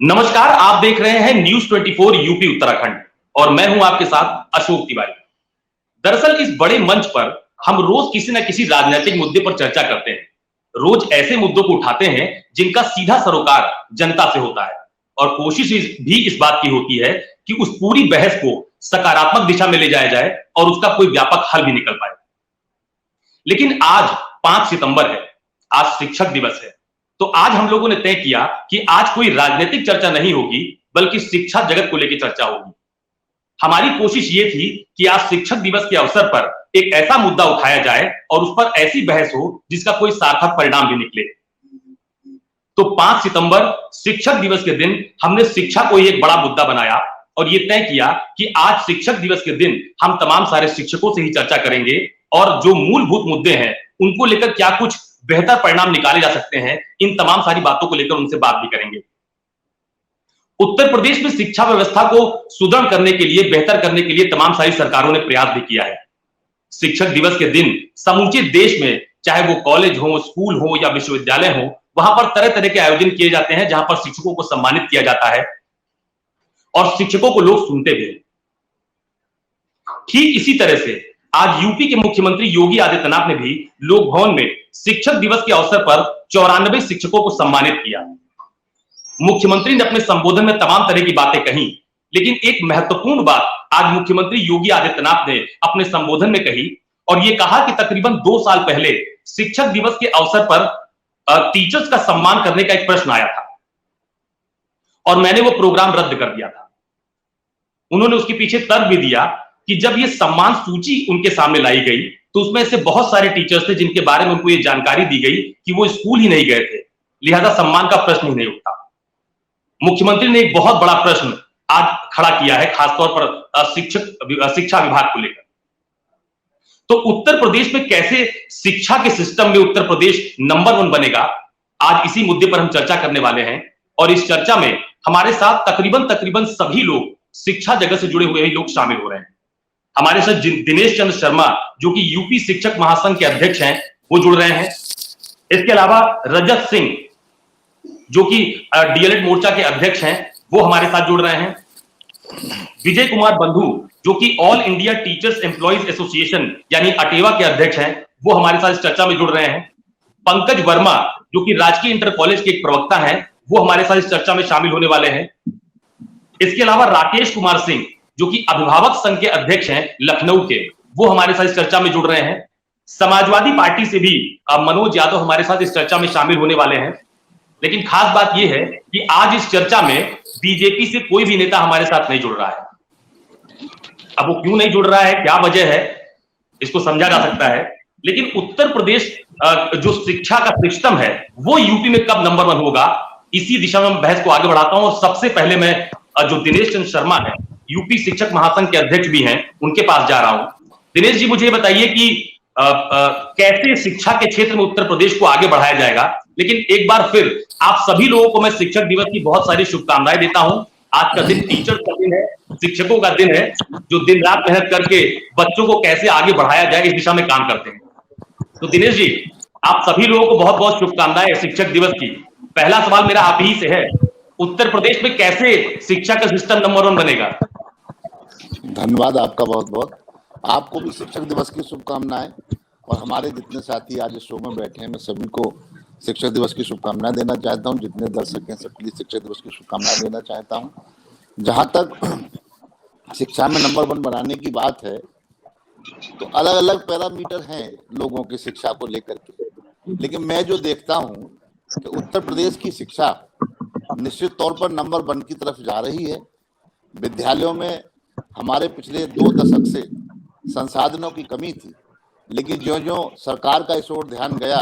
नमस्कार, आप देख रहे हैं न्यूज 24 यूपी उत्तराखंड और मैं हूं आपके साथ अशोक तिवारी। दरअसल इस बड़े मंच पर हम रोज किसी न किसी राजनीतिक मुद्दे पर चर्चा करते हैं। रोज ऐसे मुद्दों को उठाते हैं जिनका सीधा सरोकार जनता से होता है और कोशिश भी इस बात की होती है कि उस पूरी बहस को सकारात्मक दिशा में ले जाया जाए और उसका कोई व्यापक हल भी निकल पाए। लेकिन आज 5 सितंबर है, आज शिक्षक दिवस है। तो आज हम लोगों ने तय किया कि आज कोई राजनीतिक चर्चा नहीं होगी, बल्कि शिक्षा जगत को लेकर चर्चा होगी। हमारी कोशिश ये थी कि आज शिक्षक दिवस के अवसर पर एक ऐसा मुद्दा उठाया जाए और उस पर ऐसी बहस हो जिसका कोई सार्थक परिणाम भी निकले। तो 5 सितंबर शिक्षक दिवस के दिन हमने शिक्षा को ही एक बड़ा मुद्दा बनाया और ये तय किया कि आज शिक्षक दिवस के दिन हम तमाम सारे शिक्षकों से ही चर्चा करेंगे और जो मूलभूत मुद्दे हैं उनको लेकर क्या कुछ बेहतर परिणाम निकाले जा सकते हैं, इन तमाम सारी बातों को लेकर उनसे बात भी करेंगे। उत्तर प्रदेश में शिक्षा व्यवस्था को सुदृढ़ करने के लिए, बेहतर करने के लिए तमाम सारी सरकारों ने प्रयास भी किया है। शिक्षक दिवस के दिन समूचे देश में, चाहे वो कॉलेज हो, स्कूल हो या विश्वविद्यालय हो, वहां पर तरह तरह के आयोजन किए जाते हैं जहां पर शिक्षकों को सम्मानित किया जाता है और शिक्षकों को लोग सुनते भी हैं। ठीक इसी तरह से आज यूपी के मुख्यमंत्री योगी आदित्यनाथ ने भी लोक भवन में शिक्षक दिवस के अवसर पर 94 शिक्षकों को सम्मानित किया। मुख्यमंत्री ने अपने संबोधन में तमाम तरह की बातें कही, लेकिन एक महत्वपूर्ण बात आज मुख्यमंत्री योगी आदित्यनाथ ने अपने संबोधन में कही और यह कहा कि तकरीबन 2 साल पहले शिक्षक दिवस के अवसर पर टीचर्स का सम्मान करने का एक प्रश्न आया था और मैंने वो प्रोग्राम रद्द कर दिया था। उन्होंने उसके पीछे तर्क भी दिया कि जब ये सम्मान सूची उनके सामने लाई गई तो उसमें से बहुत सारे टीचर्स थे जिनके बारे में उनको ये जानकारी दी गई कि वो स्कूल ही नहीं गए थे, लिहाजा सम्मान का प्रश्न ही नहीं उठता। मुख्यमंत्री ने एक बहुत बड़ा प्रश्न आज खड़ा किया है, खासतौर पर शिक्षा विभाग को लेकर। तो उत्तर प्रदेश में कैसे शिक्षा के सिस्टम में उत्तर प्रदेश नंबर 1 बनेगा, आज इसी मुद्दे पर हम चर्चा करने वाले हैं। और इस चर्चा में हमारे साथ तकरीबन सभी लोग शिक्षा जगत से जुड़े हुए ही लोग शामिल हो रहे हैं। हमारे साथ दिनेश चंद्र शर्मा जो कि यूपी शिक्षक महासंघ के अध्यक्ष हैं, वो जुड़ रहे हैं। इसके अलावा रजत सिंह जो कि डीएलएड मोर्चा के अध्यक्ष हैं, वो हमारे साथ जुड़ रहे हैं। विजय कुमार बंधु जो कि all India teachers employees association यानी अटेवा के अध्यक्ष हैं, वो हमारे साथ इस चर्चा में जुड़ रहे हैं। पंकज वर्मा जो कि राजकीय इंटर कॉलेज के एक प्रवक्ता हैं, वो हमारे साथ इस चर्चा में शामिल होने वाले हैं। इसके अलावा राकेश कुमार सिंह जो कि अभिभावक संघ के अध्यक्ष हैं लखनऊ के, वो हमारे साथ इस चर्चा में जुड़ रहे हैं। समाजवादी पार्टी से भी मनोज यादव हमारे साथ इस चर्चा में शामिल होने वाले हैं। लेकिन खास बात यह है कि आज इस चर्चा में बीजेपी से कोई भी नेता हमारे साथ नहीं जुड़ रहा है। अब वो क्यों नहीं जुड़ रहा है, क्या वजह है, इसको समझा जा सकता है। लेकिन उत्तर प्रदेश जो शिक्षा का सिस्टम है वो यूपी में कब नंबर 1 होगा, इसी दिशा में बहस को आगे बढ़ाता हूं। और सबसे पहले मैं जो दिनेश चंद्र शर्मा है, यूपी शिक्षक महासंघ के अध्यक्ष भी हैं, उनके पास जा रहा हूं। दिनेश जी, मुझे बताइए कि कैसे शिक्षा के क्षेत्र में उत्तर प्रदेश को आगे बढ़ाया जाएगा। लेकिन एक बार फिर आप सभी लोगों को मैं शिक्षक दिवस की बहुत सारी शुभकामनाएं देता हूं। आज का दिन टीचर का दिन है, शिक्षकों का दिन है, जो दिन रात मेहनत करके बच्चों को कैसे आगे बढ़ाया जाए इस दिशा में काम करते हैं। तो दिनेश जी, आप सभी लोगों को बहुत बहुत शुभकामनाएं शिक्षक दिवस की। पहला सवाल मेरा आप ही से है, उत्तर प्रदेश में कैसे शिक्षा का सिस्टम नंबर 1 बनेगा? धन्यवाद आपका बहुत बहुत। आपको भी शिक्षक दिवस की शुभकामनाएं और हमारे जितने साथी आज इस शो में बैठे हैं, मैं सभी को शिक्षक दिवस की शुभकामनाएं देना चाहता हूं। जितने दर्शक हैं सबके लिए शिक्षक दिवस की शुभकामनाएं देना चाहता हूं। जहां तक शिक्षा में नंबर 1 बनाने की बात है तो अलग अलग पैरामीटर हैं लोगों की शिक्षा को लेकर के, लेकिन मैं जो देखता हूं कि उत्तर प्रदेश की शिक्षा निश्चित तौर पर नंबर 1 की तरफ जा रही है। विद्यालयों में हमारे पिछले 2 दशक से संसाधनों की कमी थी, लेकिन ज्यों ज्यों सरकार का इस ओर ध्यान गया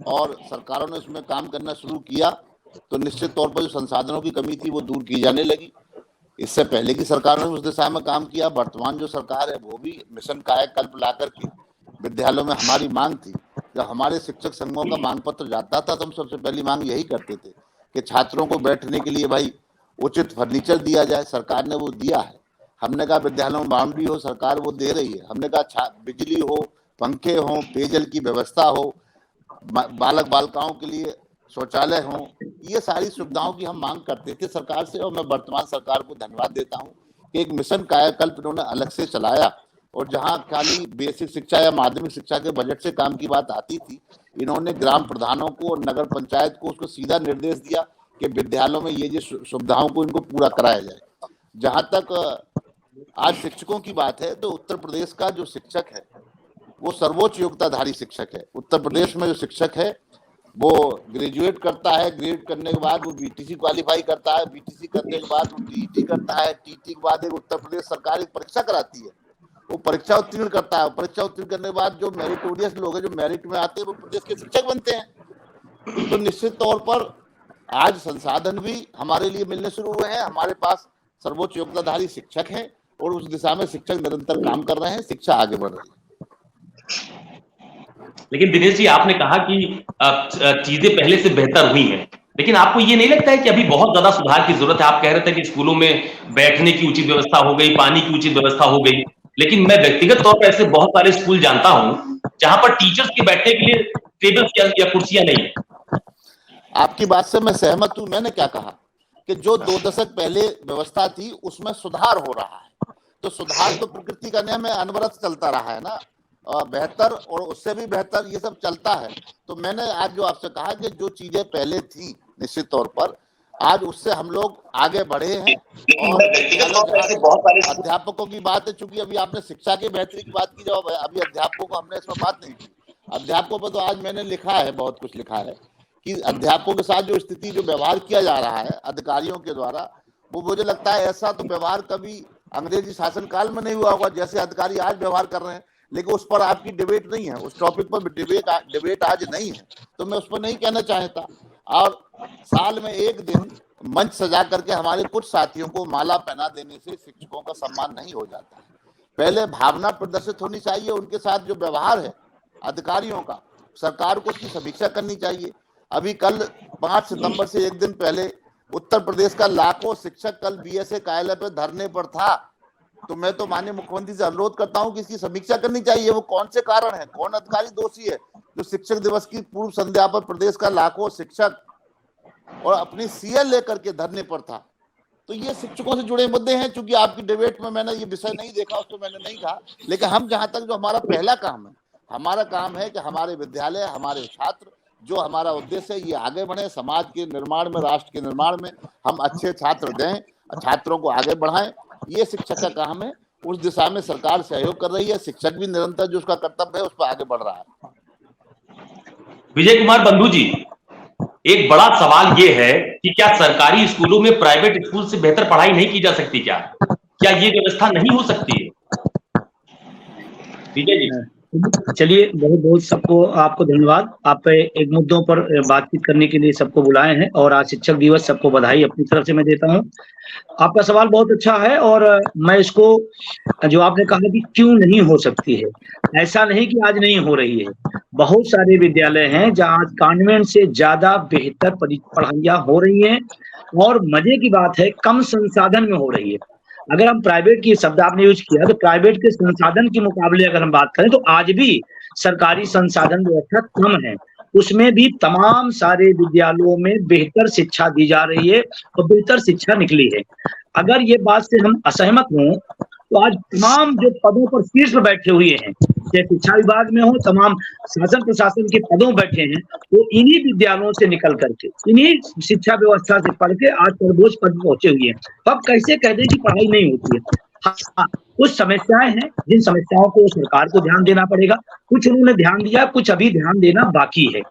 और सरकारों ने उसमें काम करना शुरू किया तो निश्चित तौर पर जो संसाधनों की कमी थी वो दूर की जाने लगी। इससे पहले की सरकारों ने उस दिशा में काम किया। वर्तमान जो सरकार है वो भी मिशन कायाकल्प ला करके विद्यालयों में हमारी मांग थी। जब हमारे शिक्षक संघों का मांग पत्र जाता था तो हम सबसे पहली मांग यही करते थे कि छात्रों को बैठने के लिए भाई उचित फर्नीचर दिया जाए। सरकार ने वो दिया है। हमने कहा विद्यालयों में बाउंड्री हो, सरकार वो दे रही है। हमने कहा बिजली हो, पंखे हो, पेयजल की व्यवस्था हो, बालक बालिकाओं के लिए शौचालय हो, ये सारी सुविधाओं की हम मांग करते थे सरकार से। और मैं वर्तमान सरकार को धन्यवाद देता हूँ कि एक मिशन कायाकल्प इन्होंने अलग से चलाया, और जहां खाली बेसिक शिक्षा या माध्यमिक शिक्षा के बजट से काम की बात आती थी, इन्होंने ग्राम प्रधानों को और नगर पंचायत को उसको सीधा निर्देश दिया कि विद्यालयों में ये सुविधाओं को इनको पूरा कराया जाए। जहां तक आज शिक्षकों की बात है, तो उत्तर प्रदेश का जो शिक्षक है वो सर्वोच्च योग्यताधारी शिक्षक है। उत्तर प्रदेश में जो शिक्षक है वो ग्रेजुएट करता है, ग्रेजुएट करने के बाद वो बीटीसी क्वालिफाई करता है, बीटीसी करने के बाद वो टीईटी करता है, टीईटी के बाद एक उत्तर प्रदेश सरकार एक परीक्षा कराती है, वो परीक्षा उत्तीर्ण करता है। परीक्षा उत्तीर्ण करने के बाद जो मेरिटोरियस लोग हैं, जो मेरिट में आते हैं, वो प्रदेश के शिक्षक बनते हैं। तो निश्चित तौर पर आज संसाधन भी हमारे लिए मिलने शुरू हुए हैं। हमारे पास सर्वोच्च योग्यताधारी शिक्षक हैं और उस दिशा में शिक्षक निरंतर काम कर रहे हैं, शिक्षा आगे बढ़ रही है। लेकिन दिनेश जी, आपने कहा कि चीजें पहले से बेहतर हुई हैं, लेकिन आपको ये नहीं लगता है कि अभी बहुत ज्यादा सुधार की जरूरत है? आप कह रहे थे कि स्कूलों में बैठने की उचित व्यवस्था हो गई, पानी की उचित व्यवस्था हो गई, लेकिन मैं व्यक्तिगत तौर पर ऐसे बहुत सारे स्कूल जानता हूं जहां पर टीचर्स के बैठने के लिए टेबल या कुर्सियां नहीं है। आपकी बात से मैं सहमत हूं। मैंने क्या कहा कि जो 2 दशक पहले व्यवस्था थी उसमें सुधार हो रहा है, तो सुधार तो प्रकृति का नियम है, अनवरत चलता रहा है ना, बेहतर और उससे भी बेहतर ये सब चलता है। तो मैंने आज जो आपसे कहा कि जो चीजें पहले थी निश्चित तौर पर आज उससे हम लोग आगे बढ़े हैं। और अध्यापकों की बात है, चूंकि अभी आपने शिक्षा की बेहतरी की बात की, जब अभी अध्यापकों को हमने इसमें बात नहीं की। अध्यापकों पर तो आज मैंने लिखा है, बहुत कुछ लिखा है कि अध्यापकों के साथ जो स्थिति, जो व्यवहार किया जा रहा है अधिकारियों के द्वारा, वो मुझे लगता है ऐसा तो व्यवहार कभी अंग्रेजी शासन काल में नहीं हुआ होगा जैसे अधिकारी आज व्यवहार कर रहे हैं। लेकिन उस पर आपकी डिबेट नहीं है, उस टॉपिक पर डिबेट आज नहीं है, तो मैं उस पर नहीं कहना चाहता। और साल में एक दिन मंच सजा करके हमारे कुछ साथियों को माला पहना देने से शिक्षकों का सम्मान नहीं हो जाता है। पहले भावना प्रदर्शित होनी चाहिए, उनके साथ जो व्यवहार है अधिकारियों का, सरकार को उसकी समीक्षा करनी चाहिए। अभी कल 5 सितंबर से एक दिन पहले उत्तर प्रदेश का लाखों शिक्षक कल बीएसए कार्यालय पर धरने पर था। तो मैं तो माननीय मुख्यमंत्री से अनुरोध करता हूं कि इसकी समीक्षा करनी चाहिए। वो कौन से कारण है, कौन अधिकारी दोषी है जो शिक्षक दिवस की पूर्व संध्या पर प्रदेश का लाखों शिक्षक और अपनी सीएल लेकर के धरने पर था। तो ये शिक्षकों से जुड़े मुद्दे हैं। चूंकि आपकी डिबेट में मैंने ये विषय नहीं देखा, उसको मैंने नहीं कहा, लेकिन हम जहां तक जो हमारा पहला काम है, हमारा काम है कि हमारे विद्यालय, हमारे छात्र, जो हमारा उद्देश्य है ये आगे बढ़े, समाज के निर्माण में, राष्ट्र के निर्माण में हम अच्छे छात्र दें, छात्रों को आगे बढ़ाएं, ये शिक्षक का काम है। उस दिशा में सरकार सहयोग कर रही है, शिक्षक भी निरंतर जो उसका कर्तव्य है उस पर आगे बढ़ रहा है। विजय कुमार बंधु जी, एक बड़ा सवाल ये है कि क्या सरकारी स्कूलों में प्राइवेट स्कूल से बेहतर पढ़ाई नहीं की जा सकती? क्या ये व्यवस्था नहीं हो सकती है? विजय जी, चलिए, बहुत बहुत सबको आपको धन्यवाद। आप एक मुद्दों पर बातचीत करने के लिए सबको बुलाए हैं, और आज शिक्षक दिवस, सबको बधाई अपनी तरफ से मैं देता हूं। आपका सवाल बहुत अच्छा है, और मैं इसको, जो आपने कहा कि क्यों नहीं हो सकती है, ऐसा नहीं कि आज नहीं हो रही है। बहुत सारे विद्यालय हैं जहाँ आज कॉन्वेंट से ज्यादा बेहतर पढ़ाइयाँ हो रही हैं, और मजे की बात है कम संसाधन में हो रही है। अगर हम प्राइवेट की शब्द आपने यूज किया, तो प्राइवेट के संसाधन के मुकाबले अगर हम बात करें तो आज भी सरकारी संसाधन व्यवस्था कम है। उसमें भी तमाम सारे विद्यालयों में बेहतर शिक्षा दी जा रही है और बेहतर शिक्षा निकली है। अगर ये बात से हम असहमत हों तो आज तमाम जो पदों पर शीर्ष पर बैठे हुए हैं, चाहे शिक्षा विभाग में हो, तमाम शासन प्रशासन के पदों बैठे हैं, वो इन्हीं विद्यालयों से निकल करके, इन्हीं शिक्षा व्यवस्था से पढ़ के आज सर्वोच्च पद पहुंचे हुए हैं। तो अब कैसे कह दें कि पढ़ाई नहीं होती है? हाँ, कुछ समस्याएं हैं, जिन समस्याओं को सरकार को ध्यान देना पड़ेगा। कुछ उन्होंने ध्यान दिया, कुछ अभी ध्यान देना बाकी है।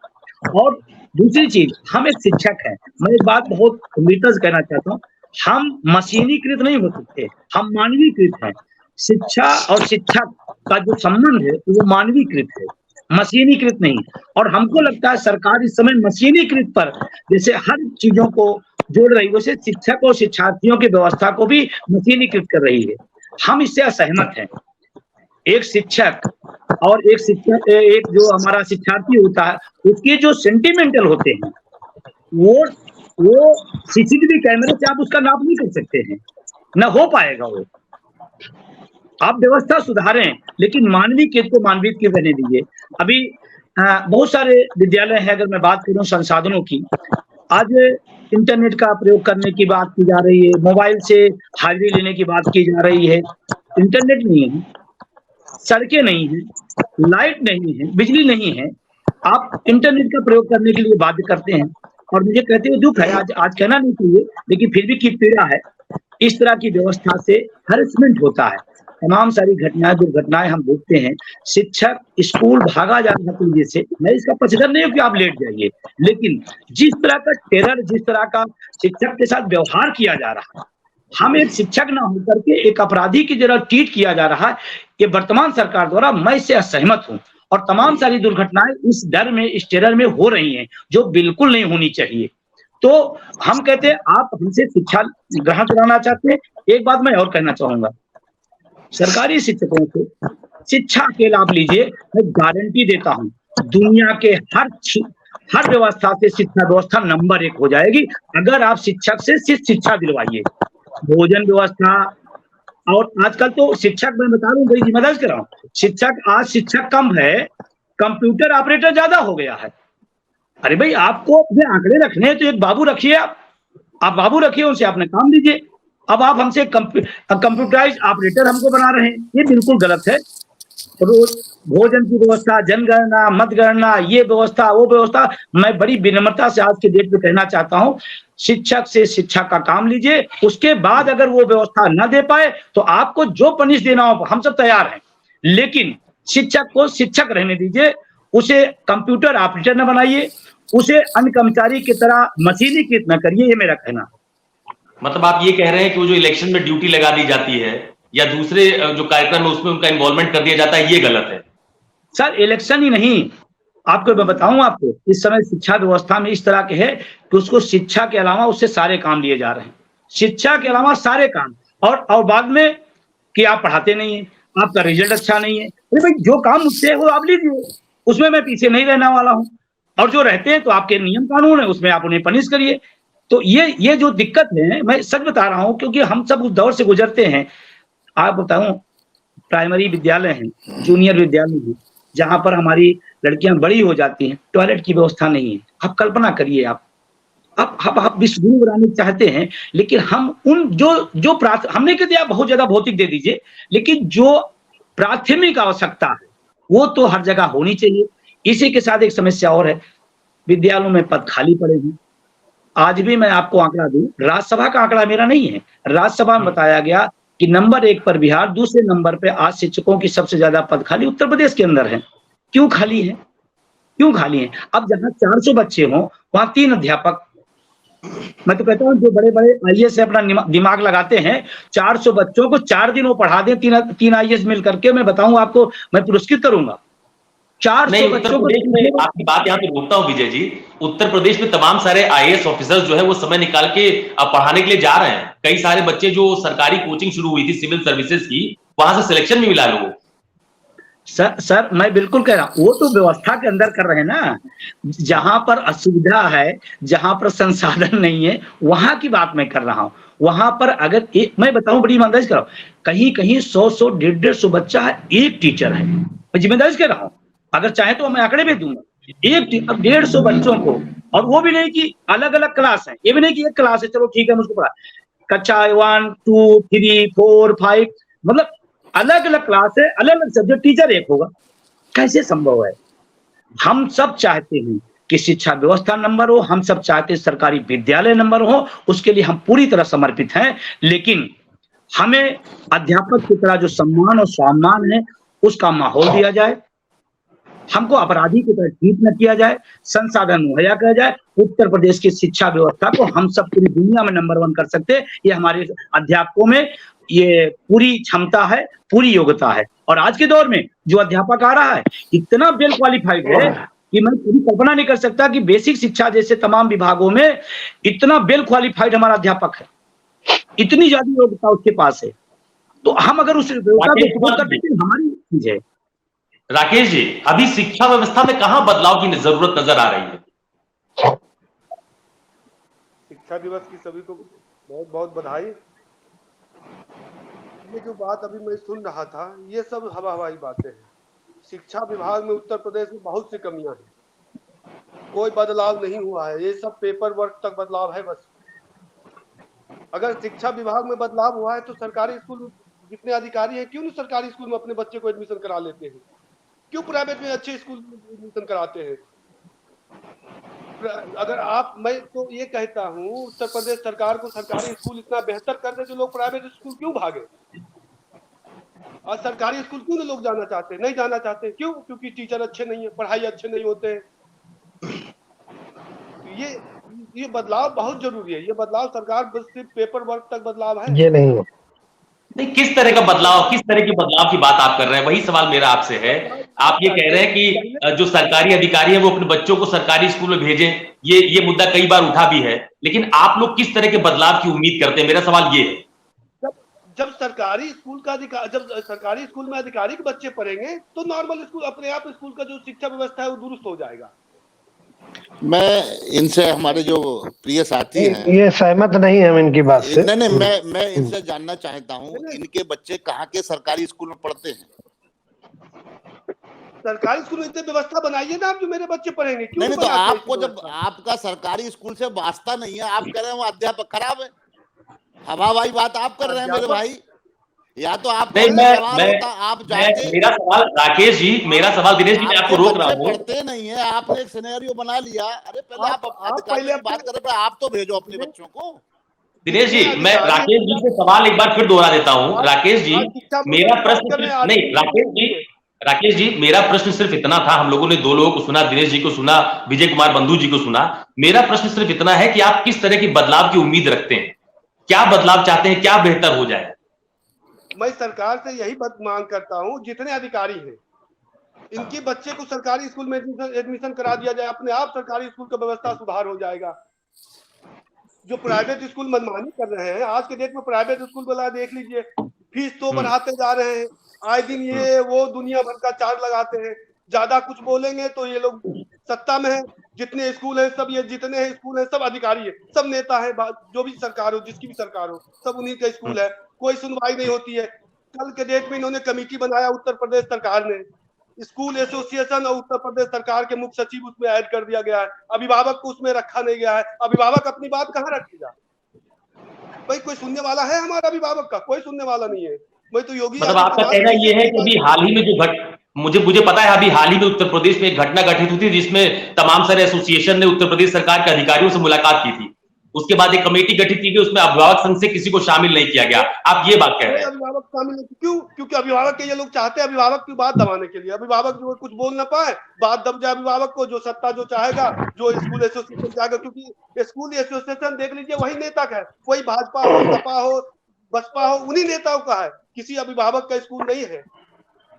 और दूसरी चीज, हम एक शिक्षक हैं, मैं एक बात बहुत गंभीरता से कहना चाहता हूँ, हम मशीनीकृत नहीं हो सकते, हम मानवीकृत हैं। शिक्षा और शिक्षक का जो संबंध है वो मानवीकृत है, मशीनीकृत नहीं। और हमको लगता है सरकार इस समय मशीनीकृत पर जैसे हर चीजों को जोड़ रही है, वैसे शिक्षक और शिक्षार्थियों की व्यवस्था को भी मशीनीकृत कर रही है। हम इससे असहमत हैं। एक शिक्षक और एक जो हमारा शिक्षार्थी होता है, उसके जो सेंटिमेंटल होते हैं, वो सीसीटीवी कैमरे से आप उसका नाप नहीं कर सकते हैं, ना हो पाएगा वो। आप व्यवस्था सुधारें, लेकिन मानवीय के तो मानवीय के रहने दीजिए। अभी बहुत सारे विद्यालय हैं, अगर मैं बात करूं संसाधनों की, आज इंटरनेट का प्रयोग करने की बात की जा रही है, मोबाइल से हाजिरी लेने की बात की जा रही है। इंटरनेट नहीं है, सड़कें नहीं हैं, लाइट नहीं है, बिजली नहीं है, आप इंटरनेट का प्रयोग करने के लिए बाध्य करते हैं। और मुझे कहते हुए दुःख है, आज आज कहना नहीं चाहिए, लेकिन फिर भी की पीड़ा है। इस तरह की व्यवस्था से हैरेसमेंट होता है। तमाम सारी घटनाएं, दुर्घटनाएं हम देखते हैं। शिक्षक स्कूल भागा जा रहा है जैसे, मैं इसका पक्षधर नहीं हूं कि आप लेट जाइए, लेकिन जिस तरह का टेरर, जिस तरह का शिक्षक के साथ व्यवहार किया जा रहा है, हम एक शिक्षक ना होकर के एक अपराधी की तरह ट्रीट किया जा रहा है, ये वर्तमान सरकार द्वारा, मैं इससे असहमत हूं। और तमाम सारी दुर्घटनाएं इस डर में, इस टेरर में हो रही हैं, जो बिल्कुल नहीं होनी चाहिए। तो हम कहते हैं आप हमसे शिक्षा ग्रहण कराना चाहते हैं। एक बात मैं और कहना चाहूंगा, सरकारी शिक्षकों से शिक्षा के लाभ लीजिए, मैं गारंटी देता हूं दुनिया के हर व्यवस्था से शिक्षा व्यवस्था नंबर 1 हो जाएगी, अगर आप शिक्षक से सिर्फ शिक्षा दिलवाइए। भोजन व्यवस्था, और आजकल तो शिक्षक, मैं बता रहा हूँ, बड़ी जिम्मेदारी कर रहा हूँ, शिक्षक आज शिक्षक कम है, कंप्यूटर ऑपरेटर ज्यादा हो गया है। अरे भाई, आपको अपने आंकड़े रखने हैं तो एक बाबू रखिए, आप बाबू रखिए, उनसे आपने काम लीजिए। अब आप हमसे कंप्यूटराइज ऑपरेटर हमको बना रहे हैं, ये बिल्कुल गलत है। रोज भोजन की व्यवस्था, जनगणना, मतगणना, ये व्यवस्था, वो व्यवस्था, मैं बड़ी विनम्रता से आज के डेट में कहना चाहता हूं, शिक्षक से शिक्षा का काम लीजिए। उसके बाद अगर वो व्यवस्था न दे पाए तो आपको जो पनिश देना हो हम सब तैयार हैं, लेकिन शिक्षक को शिक्षक रहने दीजिए, उसे कंप्यूटर ऑपरेटर न बनाइए, उसे अन्य कर्मचारी की तरह मशीनीकृत न करिए, ये मेरा कहना। मतलब आप ये कह रहे हैं कि वो जो इलेक्शन में ड्यूटी लगा दी जाती है या दूसरे जो कार्यक्रम है उसमें उनका इन्वॉल्वमेंट कर दिया जाता है, ये गलत है? सर, इलेक्शन ही नहीं, आपको मैं बताऊं, आपको इस समय शिक्षा व्यवस्था में इस तरह के है कि उसको शिक्षा के अलावा उससे सारे काम लिए जा रहे हैं, शिक्षा के अलावा सारे काम। और बाद में कि आप पढ़ाते नहीं है, आपका रिजल्ट अच्छा नहीं है। अरे भाई, जो काम मुझसे है वो आप लीजिए, उसमें मैं पीछे नहीं रहने वाला हूं। और जो रहते हैं तो आपके नियम कानून है, उसमें आप उन्हें पनिश करिए। तो ये जो दिक्कत है, मैं सच बता रहा हूं, क्योंकि हम सब उस दौर से गुजरते हैं। आप बताऊं, प्राइमरी विद्यालय हैं, जूनियर विद्यालय हैं, जहां पर हमारी लड़कियां बड़ी हो जाती हैं, टॉयलेट की व्यवस्था नहीं है। आप कल्पना करिए, आप विश्व गुरु बनाना चाहते हैं, लेकिन हम उन जो जो हमने कह दिया बहुत ज्यादा भौतिक दे दीजिए, लेकिन जो प्राथमिक आवश्यकता है वो तो हर जगह होनी चाहिए। इसी के साथ एक समस्या और है, विद्यालयों में पद खाली पड़े हैं। आज भी मैं आपको आंकड़ा दूं, राज्यसभा का आंकड़ा मेरा नहीं है, राज्यसभा में बताया गया कि नंबर 1 पर बिहार, दूसरे नंबर पे आज शिक्षकों की सबसे ज्यादा पद खाली उत्तर प्रदेश के अंदर है। क्यों खाली है? क्यों खाली है? अब जहां 400 बच्चे हों, वहां 3 अध्यापक। मैं तो कहता हूं, जो बड़े बड़े आईएएस से अपना दिमाग लगाते हैं, 400 बच्चों को 4 दिन वो पढ़ा दें, तीन आईएएस मिल करके, मैं बताऊं आपको, मैं पुरस्कृत करूंगा 400 नहीं, उत्तर बच्चों प्रदेश में को। आपकी बात यहाँ पे रोकता हूँ विजय जी। उत्तर प्रदेश में तमाम सारे आईएएस ऑफिसर्स जो है वो समय निकाल के अब पढ़ाने के लिए जा रहे हैं। कई सारे बच्चे जो सरकारी कोचिंग शुरू हुई थी सिविल सर्विसेज की, वहां से सिलेक्शन भी मिला लोगों को। सर, मैं बिल्कुल कह रहा हूं, वो तो व्यवस्था के अंदर कर रहे हैं ना। जहां पर असुविधा है, जहां पर संसाधन नहीं है, वहां की बात मैं कर रहा हूं। वहां पर अगर मैं बताऊं, बड़ी ईमानदारी से कह रहा हूं, कहीं कहीं 100 150 बच्चा है, एक टीचर है, मैं जिम्मेदारी से कह रहा हूं। अगर चाहे तो मैं आंकड़े भेज दूंगा, एक अब 150 बच्चों को, और वो भी नहीं कि अलग अलग क्लास है, ये भी नहीं कि एक क्लास है चलो ठीक है मुझको पढ़ा, कक्षा 1 2 3 4 5, मतलब अलग अलग क्लास है, अलग अलग सब्जेक्ट, टीचर एक होगा, कैसे संभव है? हम सब चाहते हैं कि शिक्षा व्यवस्था नंबर हो, हम सब चाहते हैं सरकारी विद्यालय नंबर हो, उसके लिए हम पूरी तरह समर्पित हैं, लेकिन हमें अध्यापक की तरह जो सम्मान और सम्मान है उसका माहौल दिया जाए, हमको अपराधी की तरह ट्रीट न किया जाए, संसाधन मुहैया किया जाए। उत्तर प्रदेश की शिक्षा व्यवस्था को हम सब पूरी दुनिया में नंबर 1 कर सकते हैं, ये हमारे अध्यापकों में ये पूरी क्षमता है, पूरी योग्यता है। और आज के दौर में जो अध्यापक आ रहा है, इतना वेल क्वालिफाइड है कि मैं पूरी कल्पना नहीं कर सकता कि बेसिक शिक्षा जैसे तमाम विभागों में इतना वेल क्वालिफाइड हमारा अध्यापक है, इतनी ज्यादा योग्यता उसके पास है। तो हम अगर उस व्यवस्था को सपोर्ट करते हैं, हमारी चीज है। राकेश जी, अभी शिक्षा व्यवस्था में कहां बदलाव की जरूरत नजर आ रही है? शिक्षा दिवस की सभी को बहुत बहुत बधाई। ये जो बात अभी मैं सुन रहा था, ये सब हवा हवाई बातें हैं। शिक्षा विभाग में उत्तर प्रदेश में बहुत सी कमियां हैं, कोई बदलाव नहीं हुआ है, ये सब पेपर वर्क तक बदलाव है बस। अगर शिक्षा विभाग में बदलाव हुआ है तो सरकारी स्कूल में जितने अधिकारी हैं क्यों नहीं सरकारी स्कूल में अपने बच्चे को एडमिशन करा लेते हैं, क्यों प्राइवेट में अच्छे स्कूल में एडमिशन कराते हैं? अगर आप, मैं तो ये कहता हूँ उत्तर प्रदेश सरकार को सरकारी स्कूल इतना बेहतर कर दे तो लोग प्राइवेट स्कूल क्यों भागे? और सरकारी स्कूल क्यों लोग जाना चाहते हैं? नहीं जाना चाहते क्यों? क्योंकि टीचर अच्छे नहीं है, पढ़ाई अच्छे नहीं होते हैं। ये बदलाव बहुत जरूरी है। ये बदलाव सरकार बस सिर्फ पेपर वर्क तक बदलाव है, ये नहीं है। नहीं, किस तरह का बदलाव, किस तरह के बदलाव की बात आप कर रहे हैं? वही सवाल मेरा आपसे है। आप ये कह रहे हैं कि जो सरकारी अधिकारी है वो अपने बच्चों को सरकारी स्कूल में भेजें, ये मुद्दा कई बार उठा भी है, लेकिन आप लोग किस तरह के बदलाव की उम्मीद करते हैं? मेरा सवाल ये है। जब सरकारी स्कूल का जब सरकारी स्कूल में अधिकारी के बच्चे पढ़ेंगे तो नॉर्मल स्कूल अपने आप स्कूल का जो शिक्षा व्यवस्था है वो दुरुस्त हो जाएगा। मैं इनसे, हमारे जो प्रिय साथी हैं, ये सहमत नहीं है इनकी बात से। नहीं, मैं इनसे जानना चाहता हूँ, इनके बच्चे कहाँ के सरकारी स्कूल में पढ़ते हैं? सरकारी स्कूल में इतनी व्यवस्था बनाइए ना आप, जो मेरे बच्चे पढ़ेंगे। क्यों नहीं, तो आपको जब आपका सरकारी स्कूल से वास्ता नहीं है, आप कह रहे हैं वो अध्यापक खराब है, हवाई बात आप कर रहे हैं मेरे भाई। या तो आप नहीं, मेरा सवाल राकेश जी, मेरा सवाल दिनेश जी, मैं आपको रोक रहा हूँ। पढ़ते नहीं है, आपने एक सिनेरियो बना लिया। अरे पहले आप पहले बात कर रहे, आप तो भेजो अपने बच्चों को। दिनेश जी, मैं राकेश जी से सवाल एक बार फिर दोहरा देता हूँ। राकेश जी, मेरा प्रश्न नहीं, राकेश जी, मेरा प्रश्न सिर्फ इतना था, हम लोगों ने दो लोगों को सुना, दिनेश जी को सुना, विजय कुमार बंधु जी को सुना। मेरा प्रश्न सिर्फ इतना है कि आप किस तरह की बदलाव की उम्मीद रखते हैं, क्या बदलाव चाहते हैं, क्या बेहतर हो जाए? मैं सरकार से यही मांग करता हूं, जितने अधिकारी हैं इनके बच्चे को सरकारी स्कूल में एडमिशन करा दिया जाए, अपने आप सरकारी स्कूल का व्यवस्था सुधार हो जाएगा। जो प्राइवेट स्कूल मनमानी कर रहे हैं आज के डेट में, प्राइवेट स्कूल वाला देख लीजिए, फीस तो बढ़ाते जा रहे हैं, आए दिन ये वो दुनिया भर का चार्ज लगाते हैं। ज्यादा कुछ बोलेंगे तो ये लोग सत्ता में है, जितने स्कूल है सब, ये जितने स्कूल है सब अधिकारी है, सब नेता है, जो भी सरकार हो, जिसकी भी सरकार हो, सब उन्हीं का स्कूल है, कोई सुनवाई नहीं होती है। कल के डेट में इन्होंने कमेटी बनाया उत्तर प्रदेश सरकार ने, स्कूल एसोसिएशन और उत्तर प्रदेश सरकार के मुख्य सचिव उसमें ऐड कर दिया गया है, अभिभावक को उसमें रखा नहीं गया है। अभिभावक अपनी बात कहाँ रखेगा भाई? कोई सुनने वाला है हमारा अभिभावक का? कोई सुनने वाला नहीं है। मैं तो योगी, मतलब आपका कहना ये है कि अभी हाल ही में जो मुझे पता है, अभी हाल ही में उत्तर प्रदेश में एक घटना घटित हुई थी जिसमें तमाम सारे एसोसिएशन ने उत्तर प्रदेश सरकार के अधिकारियों से मुलाकात की थी। उसके बाद एक कमेटी गठित की गई, उसमें अभिभावक संघ से किसी को शामिल नहीं किया गया। आप ये बात कह रहे हैं? अभिभावक शामिल नहीं, क्यों? क्योंकि अभिभावक के ये लोग चाहते हैं अभिभावक की बात दबाने के लिए, अभिभावक जो कुछ बोल ना पाए, बात दब जाए अभिभावक को, जो सत्ता जो चाहेगा, जो स्कूल एसोसिएशन चाहेगा। क्योंकि स्कूल एसोसिएशन देख लीजिए वही नेता का है, कोई भाजपा हो, सपा हो, बसपा हो, उन्हीं नेताओं का है, किसी अभिभावक का स्कूल नहीं है।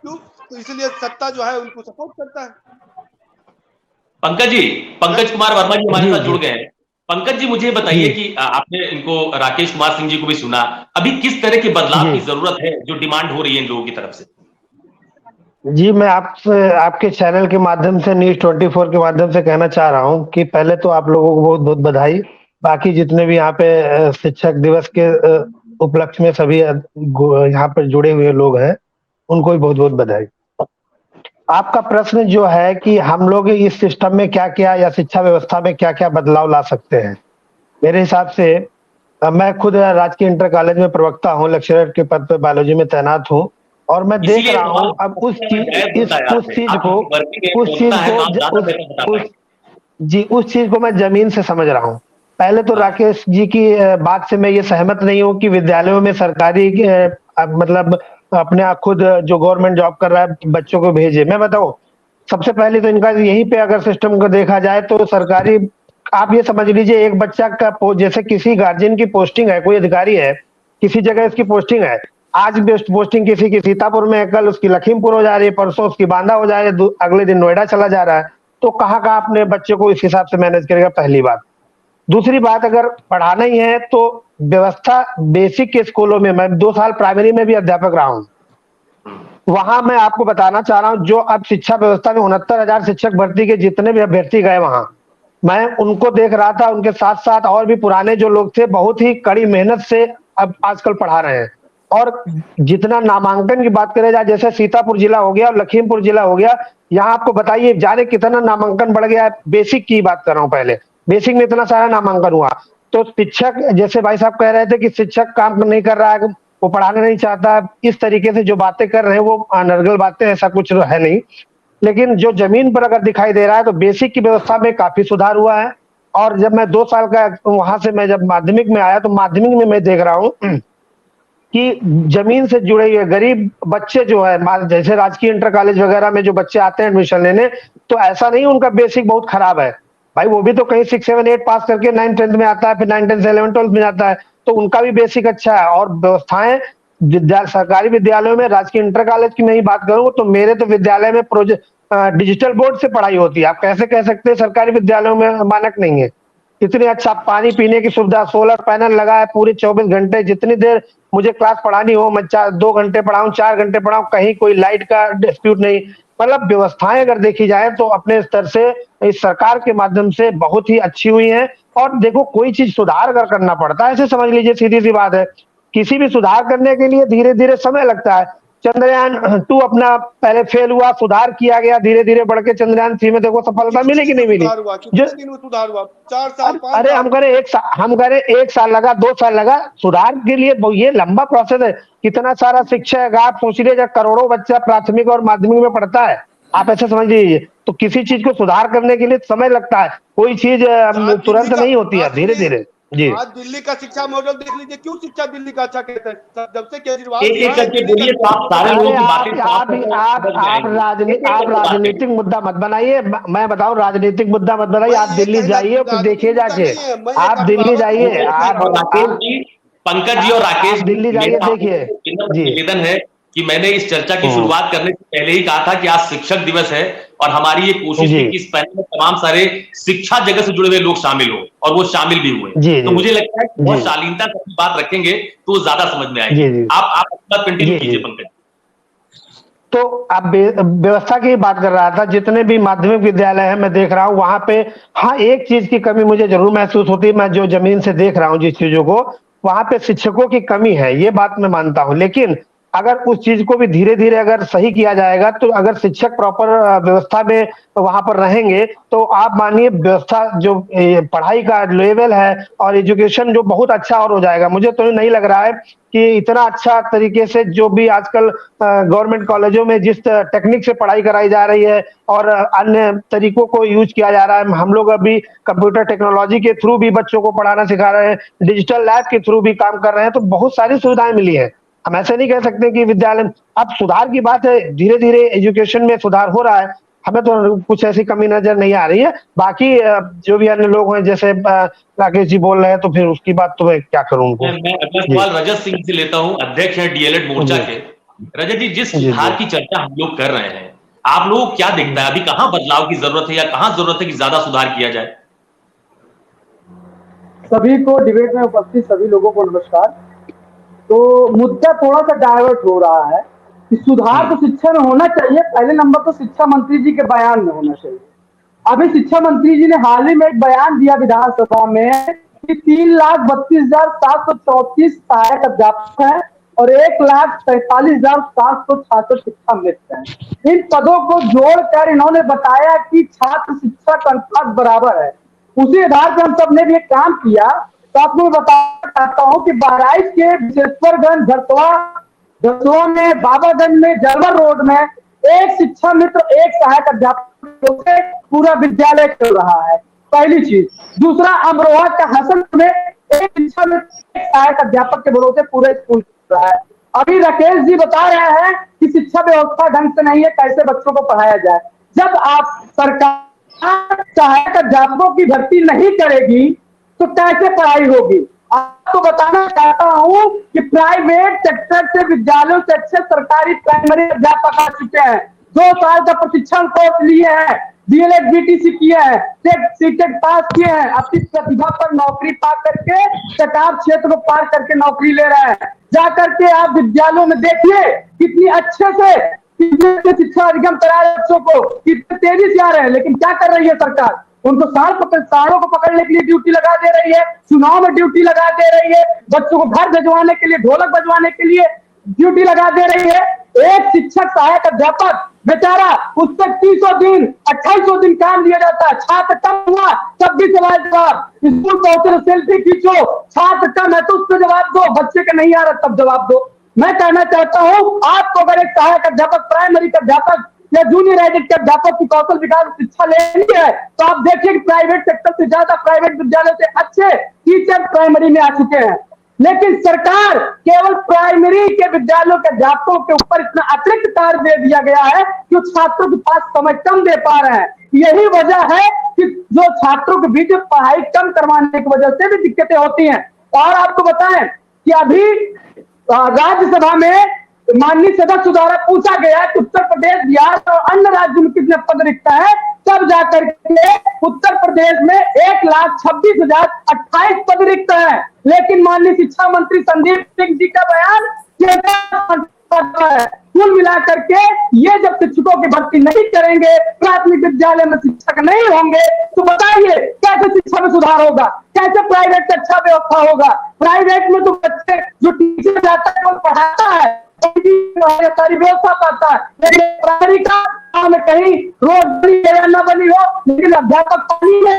क्यों? तो इसलिए सत्ता जो है उनको सपोर्ट करता है। पंकज कुमार वर्मा जी हमारे साथ जुड़ गए हैं। पंकज जी, मुझे बताइए कि आपने इनको, राकेश कुमार सिंह जी को भी सुना, अभी किस तरह के बदलाव की जरूरत है जो डिमांड हो रही है इन लोगों की तरफ से? जी, मैं आपके चैनल के माध्यम से, न्यूज 24 के माध्यम से कहना चाह रहा हूं कि पहले तो आप लोगों को बहुत बहुत बधाई। बाकी जितने भी यहाँ पे शिक्षक दिवस के उपलक्ष्य में सभी यहाँ पर जुड़े हुए लोग हैं, उनको भी बहुत बहुत बधाई। आपका प्रश्न जो है कि हम लोग इस सिस्टम में क्या क्या, या शिक्षा व्यवस्था में क्या क्या बदलाव ला सकते हैं, मेरे हिसाब से मैं खुद राजकीय इंटर कॉलेज में प्रवक्ता हूँ, लेक्चरर के पद पर बायोलॉजी में तैनात हूँ, और मैं देख रहा हूँ अब उस चीज को मैं जमीन से समझ रहा हूँ। पहले तो राकेश जी की बात से मैं ये सहमत नहीं हूँ कि विद्यालयों में सरकारी मतलब अपने खुद जो गवर्नमेंट जॉब कर रहा है बच्चों को भेजे। मैं बताऊं, सबसे पहले तो इनका यहीं पे अगर सिस्टम को देखा जाए तो सरकारी, आप ये समझ लीजिए एक बच्चा का जैसे किसी गार्जियन की पोस्टिंग है, कोई अधिकारी है, किसी जगह इसकी पोस्टिंग है, आज बेस्ट पोस्टिंग किसी की सीतापुर में है, कल उसकी लखीमपुर हो जा रही है, परसों उसकी बांदा हो जा रही है, अगले दिन नोएडा चला जा रहा है, तो कहाँ कहाँ अपने बच्चे को इस हिसाब से मैनेज करेगा? पहली बात। दूसरी बात, अगर पढ़ाना ही है तो व्यवस्था बेसिक के स्कूलों में, मैं 2 साल प्राइमरी में भी अध्यापक रहा हूँ, वहां मैं आपको बताना चाह रहा हूं, जो अब शिक्षा व्यवस्था में 69,000 शिक्षक भर्ती के जितने भी अभ्यर्थी गए वहां, मैं उनको देख रहा था, उनके साथ साथ और भी पुराने जो लोग थे बहुत ही कड़ी मेहनत से अब आजकल पढ़ा रहे हैं। और जितना नामांकन की बात करें जाए, जैसे सीतापुर जिला हो गया और लखीमपुर जिला हो गया, यहाँ आपको बताइए जाने कितना नामांकन बढ़ गया है। बेसिक की बात कर रहा हूँ, पहले बेसिक में इतना सारा नामांकन हुआ। तो शिक्षक, जैसे भाई साहब कह रहे थे कि शिक्षक काम नहीं कर रहा है, वो पढ़ाना नहीं चाहता, इस तरीके से जो बातें कर रहे हैं वो अनर्गल बातें, ऐसा कुछ है नहीं। लेकिन जो जमीन पर अगर दिखाई दे रहा है तो बेसिक की व्यवस्था में काफी सुधार हुआ है। और जब मैं 2 साल का वहां से मैं जब माध्यमिक में आया तो माध्यमिक में मैं देख रहा हूँ कि जमीन से जुड़े हुए गरीब बच्चे जो है, जैसे राजकीय इंटर कॉलेज वगैरह में जो बच्चे आते हैं एडमिशन लेने, तो ऐसा नहीं उनका बेसिक बहुत खराब है भाई, वो भी तो कहीं 6, 7, 8 पास करके 9, 10 में आता है, फिर 9, 10 से 11, 12 में जाता है, तो उनका भी बेसिक अच्छा है। और व्यवस्थाएं सरकारी विद्यालयों में, राजकीय इंटर कॉलेज की मैं ही बात करूँ तो मेरे तो विद्यालय में डिजिटल बोर्ड से पढ़ाई होती है। आप कैसे कह सकते हैं सरकारी विद्यालयों में मानक नहीं है? इतने अच्छा पानी पीने की सुविधा, सोलर पैनल लगा है पूरे 24 घंटे, जितनी देर मुझे क्लास पढ़ानी हो मैं 2 घंटे पढ़ाऊं, 4 घंटे पढ़ाऊं, कहीं कोई लाइट का डिस्प्यूट नहीं। मतलब व्यवस्थाएं अगर देखी जाए तो अपने स्तर से इस सरकार के माध्यम से बहुत ही अच्छी हुई है। और देखो, कोई चीज सुधार अगर करना पड़ता है, ऐसे समझ लीजिए, सीधी सी बात है, किसी भी सुधार करने के लिए धीरे धीरे समय लगता है। चंद्रयान 2 अपना पहले फेल हुआ, सुधार किया गया, धीरे धीरे बढ़ के चंद्रयान 3 में देखो सफलता मिली कि नहीं मिली? कितने दिन में सुधार हुआ? 4 साल 5 अरे साल? हम करें 1 साल लगा, 2 साल लगा। सुधार के लिए ये लंबा प्रोसेस है। कितना सारा शिक्षक, आप सोच लीजिए, करोड़ों बच्चा प्राथमिक और माध्यमिक में पढ़ता है, आप ऐसे समझ लीजिए। तो किसी चीज को सुधार करने के लिए समय लगता है, कोई चीज तुरंत नहीं होती है, धीरे धीरे। जी, आज दिल्ली का शिक्षा मॉडल देख लीजिए, क्यों शिक्षा दिल्ली का अच्छा कहते हैं? जब से केजरीवाल एक एक करके बोलिए तो आप सारे लोगों की बातें आप राजनीतिक मुद्दा मत बनाइए। मैं बताऊं, राजनीतिक मुद्दा मत बनाइए। आप दिल्ली जाइए और देखिए जाके, आप दिल्ली जाइए, पंकज जी और राकेश, दिल्ली जाइए, देखिए जी। निवेदन है कि मैंने इस चर्चा की शुरुआत करने से पहले ही कहा था कि आज शिक्षक दिवस है और हमारी ये कोशिश थी कि इस पैनल में तमाम सारे शिक्षा जगत से जुड़े हुए लोग शामिल हो, और वो शामिल भी हुए। तो मुझे लगता है कि बहुत शालीनता से बात रखेंगे तो ज्यादा समझ में आएगी। आप अपनी बात कंटिन्यू कीजिए पंकज। तो आप व्यवस्था की बात कर रहा था, जितने भी माध्यमिक विद्यालय है मैं देख रहा हूँ वहां पे, हाँ, एक चीज की कमी मुझे जरूर महसूस होती है। मैं जो जमीन से देख रहा हूँ जिस चीजों को, वहां पे शिक्षकों की कमी है, ये बात मैं मानता हूँ। लेकिन अगर उस चीज को भी धीरे धीरे अगर सही किया जाएगा, तो अगर शिक्षक प्रॉपर व्यवस्था में वहां पर रहेंगे, तो आप मानिए व्यवस्था जो पढ़ाई का लेवल है और एजुकेशन जो बहुत अच्छा और हो जाएगा। मुझे तो नहीं लग रहा है कि इतना अच्छा तरीके से जो भी आजकल गवर्नमेंट कॉलेजों में जिस टेक्निक से पढ़ाई कराई जा रही है और अन्य तरीकों को यूज किया जा रहा है, हम लोग अभी कंप्यूटर टेक्नोलॉजी के थ्रू भी बच्चों को पढ़ाना सिखा रहे हैं, डिजिटल लैब के थ्रू भी काम कर रहे हैं, तो बहुत सारी सुविधाएं मिली है। हम ऐसे नहीं कह सकते कि विद्यालय, अब सुधार की बात है, धीरे धीरे एजुकेशन में सुधार हो रहा है, हमें तो कुछ ऐसी कमी नजर नहीं आ रही है। बाकी जो भी अन्य लोग हैं, जैसे राकेश जी बोल रहे हैं, तो फिर उसकी बात तो मैं क्या करूं उनको। मैं अगला सवाल रजत सिंह से लेता हूं, अध्यक्ष है डीएलएड मोर्चा के। रजत जी, जिस सुधार की चर्चा हम लोग कर रहे हैं, आप लोगों को क्या दिखता है, अभी कहां बदलाव की जरूरत है या कहां जरूरत है कि ज्यादा सुधार किया जाए? सभी को, डिबेट में उपस्थित सभी लोगों को नमस्कार। तो मुद्दा थोड़ा सा डाइवर्ट हो रहा है कि सुधार तो शिक्षा में होना चाहिए, पहले नंबर तो शिक्षा मंत्री जी के बयान में होना चाहिए। अभी शिक्षा मंत्री जी ने हाल ही में एक बयान दिया विधानसभा में कि 3,32,734 सहायक अध्यापक हैं और 1,43,766 शिक्षा मित्र हैं। इन पदों को जोड़कर इन्होंने बताया कि छात्र शिक्षक अनुपात बराबर है। उसी आधार पर हम सब ने भी एक काम किया। तो आपको मैं बताना चाहता हूँ कि बहराइच के विशेश्वरगंज, घरसुआ में, बाबागंज में, जलवर रोड में एक शिक्षा मित्र, एक सहायक अध्यापक से पूरा विद्यालय चल रहा है, पहली चीज। दूसरा, अमरोहा का हसनपुर में एक शिक्षा मित्र, एक सहायक अध्यापक के भरोसे पूरे स्कूल चल रहा है। अभी राकेश जी बता रहे हैं कि शिक्षा व्यवस्था ढंग से नहीं है, कैसे बच्चों को पढ़ाया जाए। जब आप सरकार सहायक अध्यापकों की भर्ती नहीं करेगी तो कैसे पढ़ाई होगी? आपको बताना चाहता हूं कि प्राइवेट सेक्टर से विद्यालयों से अच्छे सरकारी प्राइमरी अध्यापक आ चुके हैं, 2 साल का प्रशिक्षण कोर्स लिए हैं, डीएलएड बीटीसी किए हैं, सीटेट पास किए हैं, अपनी प्रतिभा पर नौकरी पा करके कटाव क्षेत्र को पार करके नौकरी ले रहे हैं। जाकर के आप विद्यालयों में देखिए कितनी अच्छे से शिक्षा अधिगम करा रहे बच्चों को, कितने तेजी से आ रहे हैं। लेकिन क्या कर रही है सरकार? उनको साड़ों को पकड़ने के लिए ड्यूटी लगा दे रही है, चुनाव में ड्यूटी लगा दे रही है, बच्चों को घर भिजवाने के लिए, ढोलक बजवाने के लिए ड्यूटी लगा दे रही है। एक शिक्षक सहायक अध्यापक बेचारा, उससे 300 दिन 2800 दिन काम दिया जाता है। छात्र कम हुआ तब भी सवाल जवाब, स्कूल पहुंचे तो सेल्फी खींचो, छात्र कम है तो उस पर जवाब दो, बच्चे का नहीं आ रहा तब जवाब दो। मैं कहना चाहता हूं, आपको अगर एक सहायक अध्यापक, प्राइमरी का अध्यापक या जूनियर एडिट के अध्यापक की कौशल विकास शिक्षा लेनी है तो आप देखिए कि प्राइवेट सेक्टर से ज्यादा, प्राइवेट विद्यालय से अच्छे टीचर प्राइमरी में आ चुके हैं। लेकिन सरकार केवल प्राइमरी के विद्यालयों के अध्यापकों के ऊपर इतना अतिरिक्त कार्य दे दिया गया है कि छात्रों के पास समय कम दे पा रहे हैं। यही वजह है कि जो छात्रों के बीच पढ़ाई कम करवाने की वजह से भी दिक्कतें होती हैं। और आपको बताएं कि अभी राज्यसभा में माननीय सदस्य द्वारा पूछा गया कि उत्तर प्रदेश, बिहार और अन्य राज्यों में कितने पद रिक्त है, तब जाकर के उत्तर प्रदेश में 1,26,028 पद रिक्त है। लेकिन माननीय शिक्षा मंत्री संदीप सिंह जी का बयान है। कुल मिलाकर के ये जब शिक्षकों की भर्ती नहीं करेंगे, प्राथमिक विद्यालय में शिक्षक नहीं होंगे, तो बताइए कैसे शिक्षा में सुधार होगा, कैसे प्राइवेट से अच्छा व्यवस्था होगा। प्राइवेट में तो बच्चे जो टीचर जाता है वो पढ़ाता है, सारी व्यवस्था पाता है, लेकिन प्राइमरी का काम कहीं रोड बनी या न बनी हो, लेकिन अध्यापक पानी में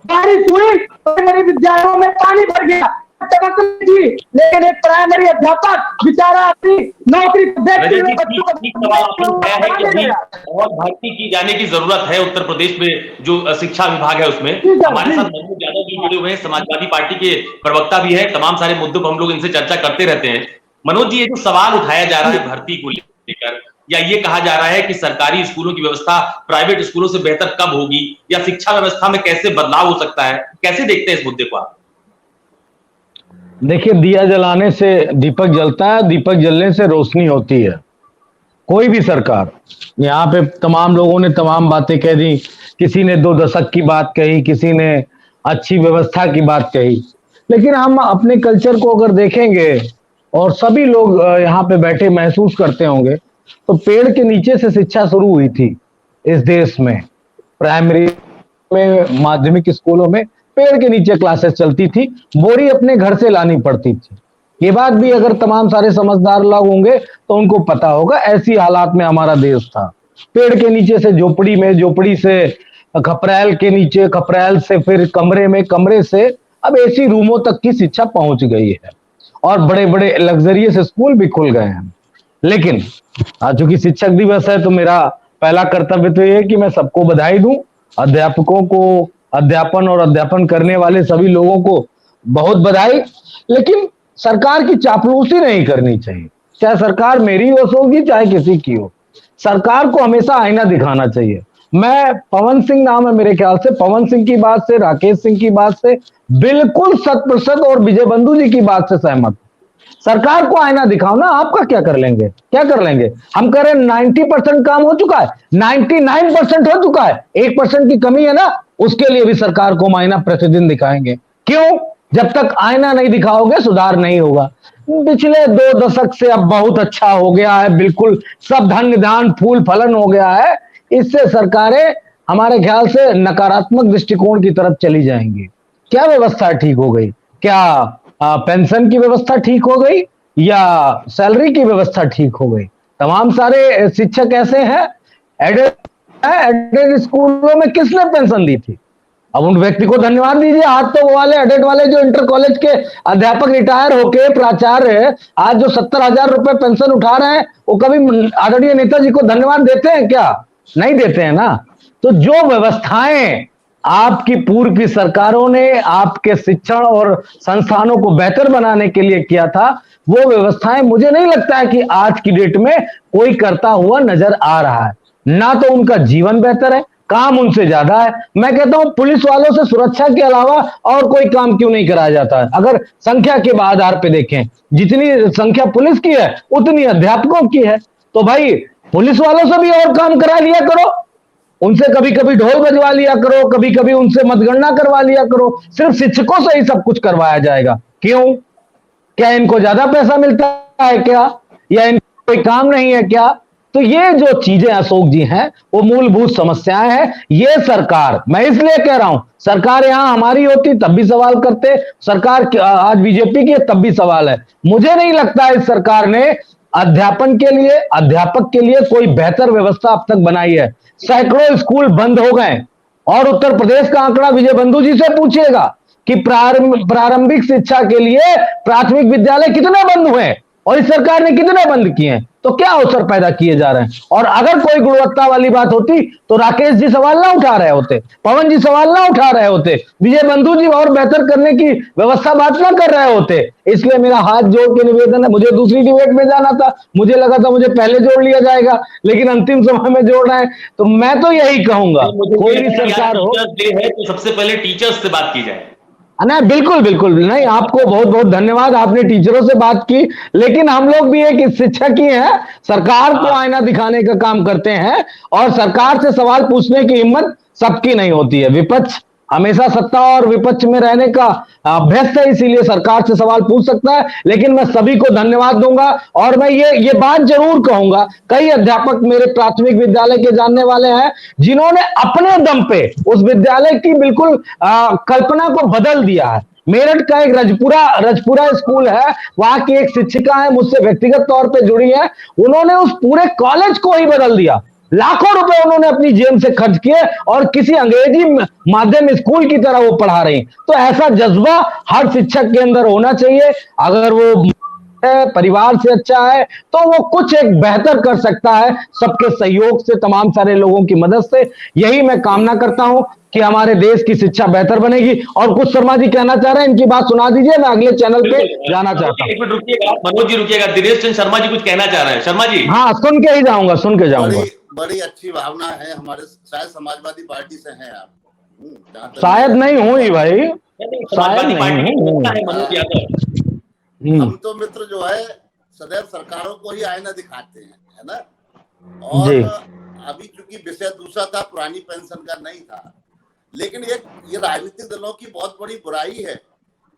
बारिश हुई तो मेरे विद्यालयों में पानी भर गया, लेकिन एक प्राइमरी अध्यापक बेचारा अपनी नौकरी और भर्ती की जाने की जरूरत है। उत्तर प्रदेश में जो शिक्षा विभाग है उसमें हमारे साथ मनोज यादव भी जुड़े हुए हैं, समाजवादी पार्टी के प्रवक्ता भी है। तमाम सारे मुद्दों पर हम लोग इनसे चर्चा करते रहते हैं। मनोज जी, ये जो सवाल उठाया जा रहा है भर्ती को लेकर, या ये कहा जा रहा है कि सरकारी स्कूलों की व्यवस्था प्राइवेट स्कूलों से बेहतर कब होगी, या शिक्षा व्यवस्था में कैसे बदलाव हो सकता है, कैसे देखते हैं इस मुद्दे को आप? देखिए, दिया जलाने से दीपक जलता है, दीपक जलने से रोशनी होती है। कोई भी सरकार, यहाँ पे तमाम लोगों ने तमाम बातें कह दी, किसी ने 2 दशक की बात कही, किसी ने अच्छी व्यवस्था की बात कही, लेकिन हम अपने कल्चर को अगर देखेंगे और सभी लोग यहाँ पे बैठे महसूस करते होंगे, तो पेड़ के नीचे से शिक्षा शुरू हुई थी इस देश में। प्राइमरी में, माध्यमिक स्कूलों में पेड़ के नीचे क्लासेस चलती थी, बोरी अपने घर से लानी पड़ती थी। ये बात भी अगर तमाम सारे समझदार लोग होंगे तो उनको पता होगा, ऐसी हालात में हमारा देश था। पेड़ के नीचे से झोपड़ी में, झोपड़ी से खपरेल के नीचे, खपरेल से फिर कमरे में, कमरे से अब एसी रूमों तक की शिक्षा पहुंच गई है और बड़े बड़े लग्जरियस स्कूल भी खुल गए हैं। लेकिन आज चूंकि शिक्षक दिवस है तो मेरा पहला कर्तव्य तो ये है कि मैं सबको बधाई दूं, अध्यापकों को, अध्यापन और अध्यापन करने वाले सभी लोगों को बहुत बधाई। लेकिन सरकार की चापलूसी नहीं करनी चाहिए, चाहे सरकार मेरी होगी चाहे किसी की हो। सरकार को हमेशा आईना दिखाना चाहिए। मैं पवन सिंह नाम है मेरे ख्याल से, पवन सिंह की बात से, राकेश सिंह की बात से बिल्कुल 100% और विजय बंधु जी की बात से सहमत। सरकार को आईना दिखाओ ना, आपका क्या कर लेंगे, क्या कर लेंगे? हम कह रहे हैं 90% काम हो चुका है, 99% हो चुका है, 1% की कमी है ना, उसके लिए भी सरकार को आईना प्रतिदिन दिखाएंगे। क्यों? जब तक आईना नहीं दिखाओगे सुधार नहीं होगा। पिछले 2 दशक से अब बहुत अच्छा हो गया है, बिल्कुल सब धन्य धान फूल फलन हो गया है। इससे सरकारें हमारे ख्याल से नकारात्मक दृष्टिकोण की तरफ चली जाएंगी। क्या व्यवस्था ठीक हो गई? क्या पेंशन की व्यवस्था ठीक हो गई या सैलरी की व्यवस्था ठीक हो गई? तमाम सारे शिक्षक ऐसे हैं, एडेड स्कूलों में किसने पेंशन दी थी? अब उन व्यक्ति को धन्यवाद दीजिए। आज तो वो वाले एडेड वाले जो इंटर कॉलेज के अध्यापक रिटायर होके प्राचार्य आज जो 70,000 रुपए पेंशन उठा रहे हैं, वो कभी आदरणीय नेताजी को धन्यवाद देते हैं क्या? नहीं देते हैं ना। तो जो व्यवस्थाएं आपकी पूर्व की सरकारों ने आपके शिक्षण और संस्थानों को बेहतर बनाने के लिए किया था, वो व्यवस्थाएं मुझे नहीं लगता है कि आज की डेट में कोई करता हुआ नजर आ रहा है। ना तो उनका जीवन बेहतर है, काम उनसे ज्यादा है। मैं कहता हूं पुलिस वालों से सुरक्षा के अलावा और कोई काम क्यों नहीं कराया जाता है? अगर संख्या के आधार पे देखें, जितनी संख्या पुलिस की है उतनी अध्यापकों की है, तो भाई पुलिस वालों से भी और काम करा लिया करो, उनसे कभी कभी ढोल बजवा लिया करो, कभी कभी उनसे मतगणना करवा लिया करो। सिर्फ शिक्षकों से ही सब कुछ करवाया जाएगा क्यों? क्या इनको ज्यादा पैसा मिलता है क्या, या इनको कोई काम नहीं है क्या? तो ये जो चीजें अशोक जी हैं वो मूलभूत समस्याएं हैं। ये सरकार, मैं इसलिए कह रहा हूं, सरकार यहां हमारी होती तब भी सवाल करते, सरकार आज बीजेपी की है तब भी सवाल है। मुझे नहीं लगता इस सरकार ने अध्यापन के लिए, अध्यापक के लिए कोई बेहतर व्यवस्था अब तक बनाई है। सैकड़ों स्कूल बंद हो गए और उत्तर प्रदेश का आंकड़ा विजय बंधु जी से पूछिएगा कि प्रारंभिक शिक्षा के लिए प्राथमिक विद्यालय कितने बंद हुए और इस सरकार ने कितने बंद किए हैं। तो क्या अवसर पैदा किए जा रहे हैं। और अगर कोई गुणवत्ता वाली बात होती तो राकेश जी सवाल ना उठा रहे होते, पवन जी सवाल ना उठा रहे होते, विजय बंधु जी और बेहतर करने की व्यवस्था बात ना कर रहे होते। इसलिए मेरा हाथ जोड़ के निवेदन है, मुझे दूसरी डिबेट में जाना था, मुझे लगा था मुझे पहले जोड़ लिया जाएगा, लेकिन अंतिम समय में जोड़ रहे हैं। तो मैं तो यही कहूंगा, कोई भी सरकार हो, तो सबसे पहले टीचर्स से बात की जाए। नहीं बिल्कुल बिल्कुल नहीं, आपको बहुत बहुत धन्यवाद, आपने टीचरों से बात की, लेकिन हम लोग भी एक शिक्षक ही हैं, सरकार को आईना दिखाने का काम करते हैं और सरकार से सवाल पूछने की हिम्मत सबकी नहीं होती है। विपक्ष हमेशा सत्ता और विपक्ष में रहने का अभ्यस्त है, इसीलिए सरकार से सवाल पूछ सकता है। लेकिन मैं सभी को धन्यवाद दूंगा और मैं ये बात जरूर कहूंगा, कई अध्यापक मेरे प्राथमिक विद्यालय के जानने वाले हैं जिन्होंने अपने दम पे उस विद्यालय की बिल्कुल कल्पना को बदल दिया है। मेरठ का एक रजपुरा स्कूल है, वहां की एक शिक्षिका है, मुझसे व्यक्तिगत तौर पे जुड़ी है, उन्होंने उस पूरे कॉलेज को ही बदल दिया। लाखों रुपए उन्होंने अपनी जेब से खर्च किए और किसी अंग्रेजी माध्यम स्कूल की तरह वो पढ़ा रही। तो ऐसा जज्बा हर शिक्षक के अंदर होना चाहिए। अगर वो परिवार से अच्छा है तो वो कुछ एक बेहतर कर सकता है, सबके सहयोग से, तमाम सारे लोगों की मदद से। यही मैं कामना करता हूं कि हमारे देश की शिक्षा बेहतर बनेगी। और कुछ शर्मा जी कहना चाह रहे हैं, इनकी बात सुना दीजिए, मैं अगले चैनल पे जाना चाहता हूँ। एक मिनट रुकिएगा, मनोज जी रुकिएगा, दिनेश चंद्र शर्मा जी कुछ कहना चाह रहे हैं। शर्मा जी। हाँ, सुन के ही जाऊंगा, सुन के जाऊंगा। बड़ी अच्छी भावना है हमारे, शायद समाजवादी पार्टी से हैं आप। शायद नहीं हूँ ही भाई, शायद नहीं हूँ। हम तो मित्र जो है सदैव सरकारों को ही आईना दिखाते हैं, है ना। और अभी चूंकि विषय दूसरा था, पुरानी पेंशन का नहीं था, लेकिन ये राजनीतिक दलों की बहुत बड़ी बुराई है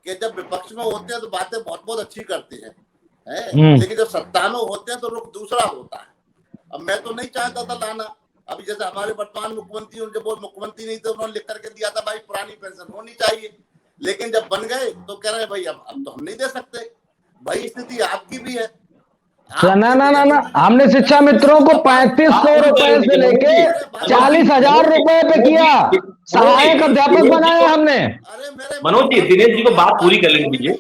कि जब विपक्ष में होते हैं तो बातें बहुत बहुत अच्छी करते हैं, लेकिन जब सत्ता में होते हैं तो रुख दूसरा होता है। अब मैं तो नहीं चाहता था लाना, अभी जैसे हमारे वर्तमान मुख्यमंत्री, जब वो मुख्यमंत्री नहीं थे, उन्होंने लिख करके दिया था भाई पुरानी पेंशन होनी चाहिए, लेकिन जब बन गए तो कह रहे भाई अब तो हम नहीं दे सकते। भाई स्थिति आपकी भी है। ना, हमने शिक्षा मित्रों को 3500 रुपए से लेके 40,000 रुपए पे किया, सहायक अध्यापक बनाया हमने। अरे मनोज जी, दिनेश जी को बात पूरी कर लेने दीजिए।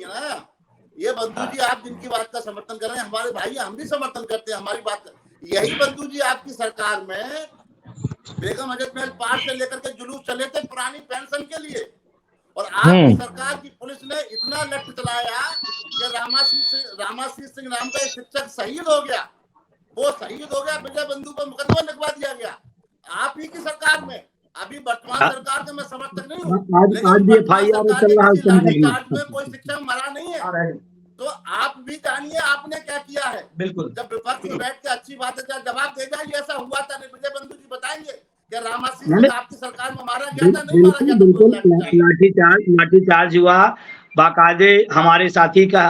ये बंधु जी आप जिनकी बात का समर्थन कर रहे हैं, हमारे भाई हम भी समर्थन करते हैं हमारी बात। यही बंधु जी आपकी सरकार में बेगम हजरतमहल पार्क से लेकर के जुलूस चले थे पुरानी पेंशन के लिए, और आपकी सरकार की पुलिस ने इतना लठ चलाया कि रामाशीष सिंह नाम का एक शिक्षक शहीद हो गया। वो शहीद हो गया, विजय बंधु पर मुकदमा लिखवा दिया गया आप ही की सरकार में। अभी वर्तमान सरकार का मैं समर्थक नहीं हूँ, में कोई शिक्षक मरा नहीं है। तो आप भी जानिए आपने क्या किया है। बिल्कुल, जब विपक्ष में बैठ के अच्छी बात है जवाब दे जाइए, ऐसा हुआ था नहीं। विजय बंधु जी बताएंगे कि रामाशीष आपकी सरकार में मारा गया था, नहीं मारा गया था? बिल्कुल, लाठीचार्ज हुआ, बाकायदे हमारे साथी का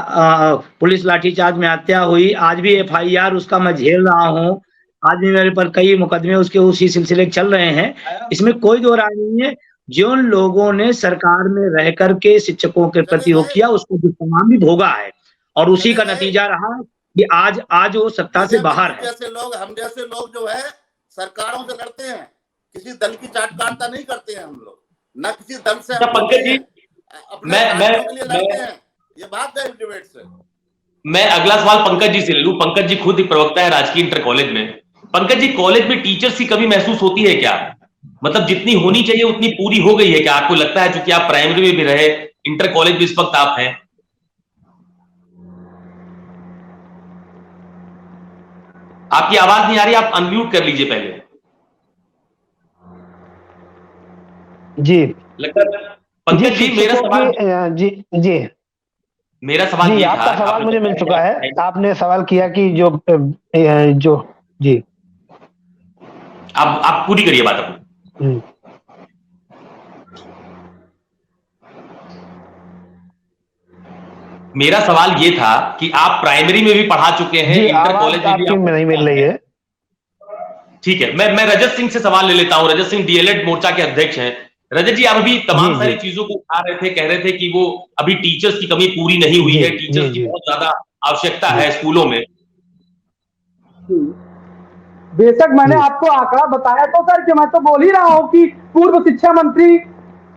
पुलिस लाठीचार्ज में हत्या हुई। आज भी FIR उसका मैं झेल रहा हूँ, आज भी मेरे पर कई मुकदमे उसके उसी सिलसिले चल रहे हैं। इसमें कोई दो राय नहीं है। जिन लोगों ने सरकार में रह करके शिक्षकों के प्रति वो किया, उसको दुष्परिणाम भी भोगा है और उसी का नतीजा रहा कि आज वो सत्ता से बाहर है। हम जैसे लोग जो है सरकारों से लड़ते हैं, किसी दल की चाटकांता नहीं करते हैं हम लोग, न किसी दल से पंकज जी, ये बात है डिबेट से। मैं अगला सवाल पंकज जी से ले लूं। पंकज जी खुद एक प्रवक्ता है राजकीय इंटर कॉलेज में। पंकज जी, कॉलेज में टीचर्स की कमी महसूस होती है क्या? मतलब जितनी होनी चाहिए उतनी पूरी हो गई है क्या? आपको लगता है, क्योंकि आप प्राइमरी में भी रहे, इंटर कॉलेज भी इस वक्त आप हैं। आपकी आवाज नहीं आ रही, आप अनम्यूट कर लीजिए पहले। जी लगता है पंकज जी, मेरा सवाल जी मेरा सवाल ये था, आपका सवाल मुझे मिल चुका है। आपने सवाल किया कि जो जी आप पूरी करिए बात अपनी। मेरा सवाल ये था कि आप प्राइमरी में भी पढ़ा चुके हैं, इंटर कॉलेज में भी नहीं मिल रही है। ठीक है, मैं रजत सिंह से सवाल ले लेता हूं। रजत सिंह डीएलएड मोर्चा के अध्यक्ष हैं। रजत जी, आप अभी तमाम सारी चीजों को उठा रहे थे, कह रहे थे कि वो अभी टीचर्स की कमी पूरी नहीं हुई है, टीचर्स की बहुत ज्यादा आवश्यकता है स्कूलों में। बेशक मैंने आपको आंकड़ा बताया तो सर, कि मैं तो बोल ही रहा हूँ कि पूर्व शिक्षा मंत्री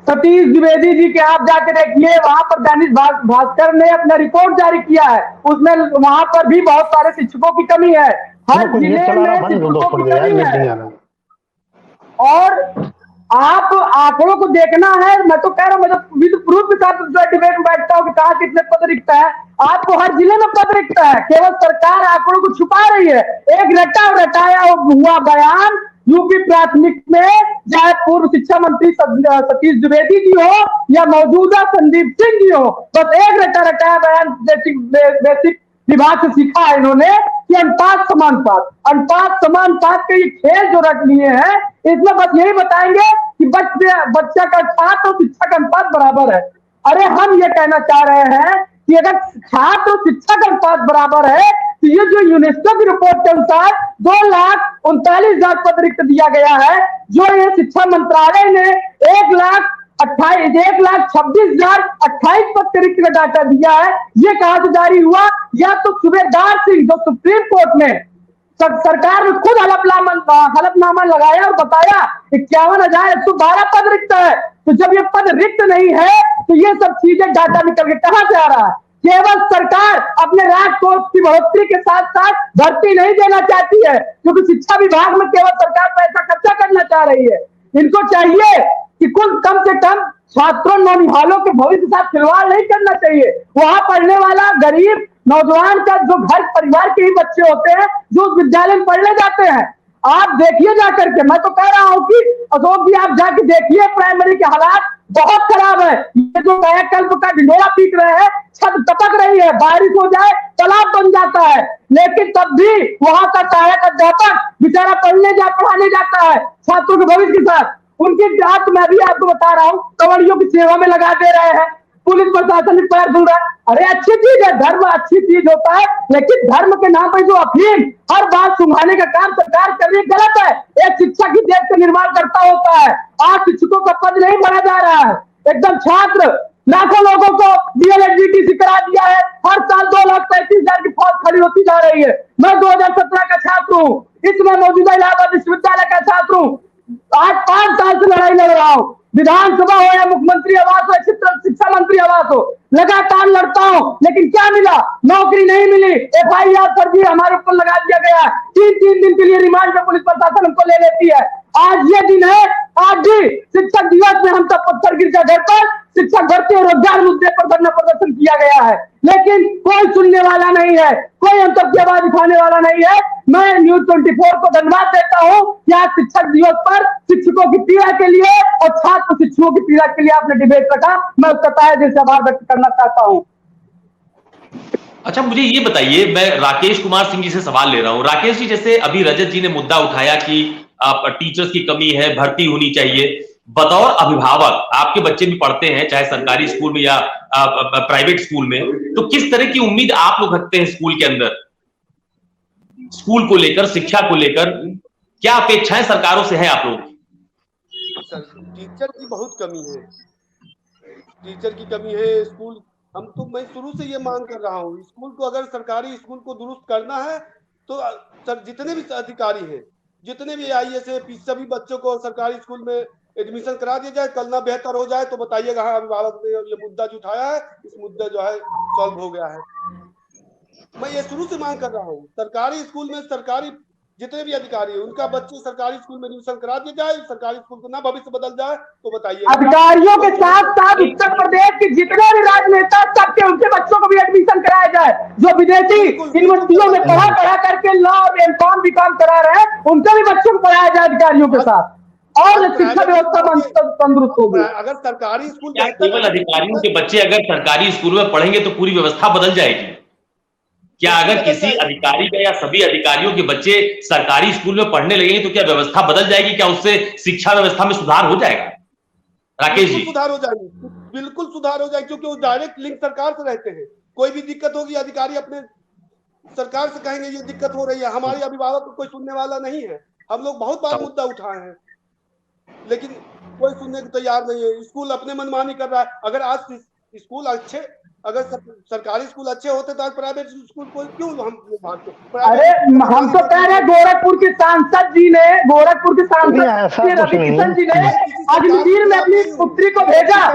सतीश द्विवेदी जी के आप जाके देखिए, वहां पर दैनिक भास्कर ने अपना रिपोर्ट जारी किया है, उसमें वहां पर भी बहुत सारे शिक्षकों की कमी है, हर जिले में शिक्षकों की कमी है। और आप आंकड़ों को देखना है, मैं तो कह रहा हूँ, मैं तो विद प्रूफ के साथ डिबेट में बैठता हूँ कि कहाँ कितने पद रिक्त है। आपको हर जिले में पद रिक्त है, केवल सरकार आंकड़ों को छुपा रही है। एक रटाया हुआ बयान यूपी प्राथमिक में, चाहे पूर्व शिक्षा मंत्री सतीश द्विवेदी जी हो या मौजूदा संदीप सिंह जी हो, बस एक रटाया बयान बेसिक विभाग से सीखा है इन्होंने कि अनुपात समानुपात के ये खेल जो रख लिए हैं, इसमें बस यही बताएंगे कि बच्चा का छात्र और शिक्षा का अनुपात बराबर है। अरे हम ये कहना चाह रहे हैं कि अगर छात्र और शिक्षा का अनुपात बराबर है, तो ये जो यूनेस्को की रिपोर्ट के अनुसार 2,39,000 पद रिक्त दिया गया है, जो ये शिक्षा मंत्रालय ने 1,26,028 पद के रिक्त का डाटा दिया है, ये कहां से जारी हुआ? या तो सूबेदार सिंह, जो सुप्रीम कोर्ट में सरकार ने खुद हलफनामा लगाया और बताया 51,112 पद रिक्त है। तो जब ये पद रिक्त नहीं है, तो ये सब चीजें डाटा निकल के कहां से आ रहा है? केवल सरकार अपने राजकोष की बढ़ोतरी के साथ साथ भर्ती नहीं देना चाहती है, क्योंकि शिक्षा विभाग में केवल सरकार पैसा खर्चा करना चाह रही है। इनको चाहिए कि कुल कम से कम छात्रों नौनिहालों के भविष्य के साथ खिलवाड़ नहीं करना चाहिए। वहां पढ़ने वाला गरीब नौजवान का, जो घर परिवार के ही बच्चे होते हैं, जो उस विद्यालय में पढ़ने जाते हैं, आप देखिए जाकर के। मैं तो कह रहा हूं कि अशोक जी, आप जाके देखिए, प्राइमरी के हालात बहुत खराब है। ये जो कायाकल्प का ढिंढोरा पीट रहे हैं, छत टपक रही है, बारिश हो जाए तालाब बन जाता है, लेकिन तब भी वहां का सहायक अध्यापक बेचारा पढ़ाने जाता है छात्रों के भविष्य के साथ। उनकी जांच मैं भी आपको बता रहा हूँ, कवड़ियों की सेवा में लगा दे रहे हैं, पुलिस प्रशासन भी पैर धुल रहा है। अरे अच्छी चीज है, धर्म अच्छी चीज होता है, लेकिन धर्म के नाम पर जो अफीम हर बात सुंघाने का काम सरकार कर रही है, गलत है। एक शिक्षा की देश का निर्माण करता होता है। आज शिक्षकों का पद नहीं बढ़ा जा रहा है, एकदम छात्र लाखों लोगों को डीएलएड बीटीसी करा दिया है। हर साल 2,35,000 की फौज खड़ी होती जा रही है। मैं 2017 का छात्र हूँ, इसमें मौजूदा इलाहाबाद विश्वविद्यालय का छात्र हूँ। आज 5 साल से लड़ाई लड़ रहा हूँ, विधानसभा हो या मुख्यमंत्री आवास हो, शिक्षा मंत्री आवास हो, लगातार लड़ता हूँ, लेकिन क्या मिला? नौकरी नहीं मिली। FIR फर्जी हमारे ऊपर लगा दिया गया। 3-3 दिन के लिए रिमांड में पुलिस प्रशासन हमको ले लेती है। आज ये दिन है, आज भी शिक्षक दिवस में हम सब पत्थर गिरजा घर पर शिक्षक भर्ती और रोजगार मुद्दे पर धरना प्रदर्शन किया गया है, लेकिन कोई सुनने वाला नहीं है, कोई हम तक की आवाज उठाने वाला नहीं है। मैं न्यूज 24 को धन्यवाद देता हूँ कि आज शिक्षक दिवस पर शिक्षकों की पीड़ा के लिए और छात्र शिक्षकों की पीड़ा के लिए आपने डिबेट रखा। मैं उसका तहे दिल से आभार व्यक्त करना चाहता हूँ। अच्छा, मुझे ये बताइए, मैं राकेश कुमार सिंह जी से सवाल ले रहा हूं। राकेश जी, जैसे अभी रजत जी ने मुद्दा उठाया कि टीचर्स की कमी है, भर्ती होनी चाहिए, बतौर अभिभावक आपके बच्चे भी पढ़ते हैं, चाहे सरकारी स्कूल में या प्राइवेट स्कूल में, तो किस तरह की उम्मीद आप लोग रखते हैं स्कूल के अंदर, स्कूल को लेकर, शिक्षा को लेकर? क्या अपेक्षाएं सरकारों से है आप लोग? टीचर की बहुत कमी है, टीचर की कमी है। स्कूल मैं शुरू से ये मांग कर रहा हूँ, स्कूल को, अगर सरकारी स्कूल को दुरुस्त करना है तो सर जितने भी अधिकारी हैं, जितने भी IAS सभी बच्चों को सरकारी स्कूल में एडमिशन करा दिया जाए। कल ना बेहतर हो जाए तो बताइएगा, हाँ अभिभावक ने ये मुद्दा जो उठाया है, इस मुद्दा जो है सॉल्व हो गया है। मैं ये शुरू से मांग कर रहा हूँ, सरकारी स्कूल में सरकारी जितने भी अधिकारी हैं, उनका बच्चे सरकारी स्कूल में एडमिशन करा दिया जाए। सरकारी स्कूल को ना भविष्य बदल जाए तो बताइए। अधिकारियों के साथ साथ उत्तर प्रदेश के जितने भी राजनेता, सबके उनके बच्चों को भी एडमिशन कराया जाए। जो विदेशी यूनिवर्सिटियों में पढ़ा करके लॉ और एमकॉम बीकॉम करा रहे हैं, उनके भी बच्चों को पढ़ाया जाए अधिकारियों के साथ, और शिक्षा व्यवस्था तंदुरुस्त होगी। अगर सरकारी स्कूल, केवल अधिकारियों के बच्चे अगर सरकारी स्कूल में पढ़ेंगे तो पूरी व्यवस्था बदल जाएगी? क्या अगर किसी अधिकारी का या सभी अधिकारियों के बच्चे सरकारी स्कूल में पढ़ने लगेंगे तो क्या व्यवस्था बदल जाएगी? क्या उससे शिक्षा व्यवस्था में सुधार हो जाएगा? राकेश जी, सुधार हो जाएगी, बिल्कुल सुधार हो जाएगी, क्योंकि वो डायरेक्ट लिंक सरकार से रहते हैं। कोई भी दिक्कत होगी, अधिकारी अपने सरकार से कहेंगे ये दिक्कत हो रही है, हमारे अभिभावक को कोई सुनने वाला नहीं है। हम लोग बहुत बार मुद्दा उठाए हैं, लेकिन कोई सुनने को तैयार नहीं है। स्कूल अपने मनमानी कर रहा है। अगर आज स्कूल अच्छे, अगर सरकारी स्कूल अच्छे होते तो आज प्राइवेट स्कूल को क्यों हम भागते? अरे हम तो कह रहे हैं गोरखपुर के सांसद जी ने, गोरखपुर के सांसद रवि किशन जी ने अग्निवीर में अपनी पुत्री को भेजा,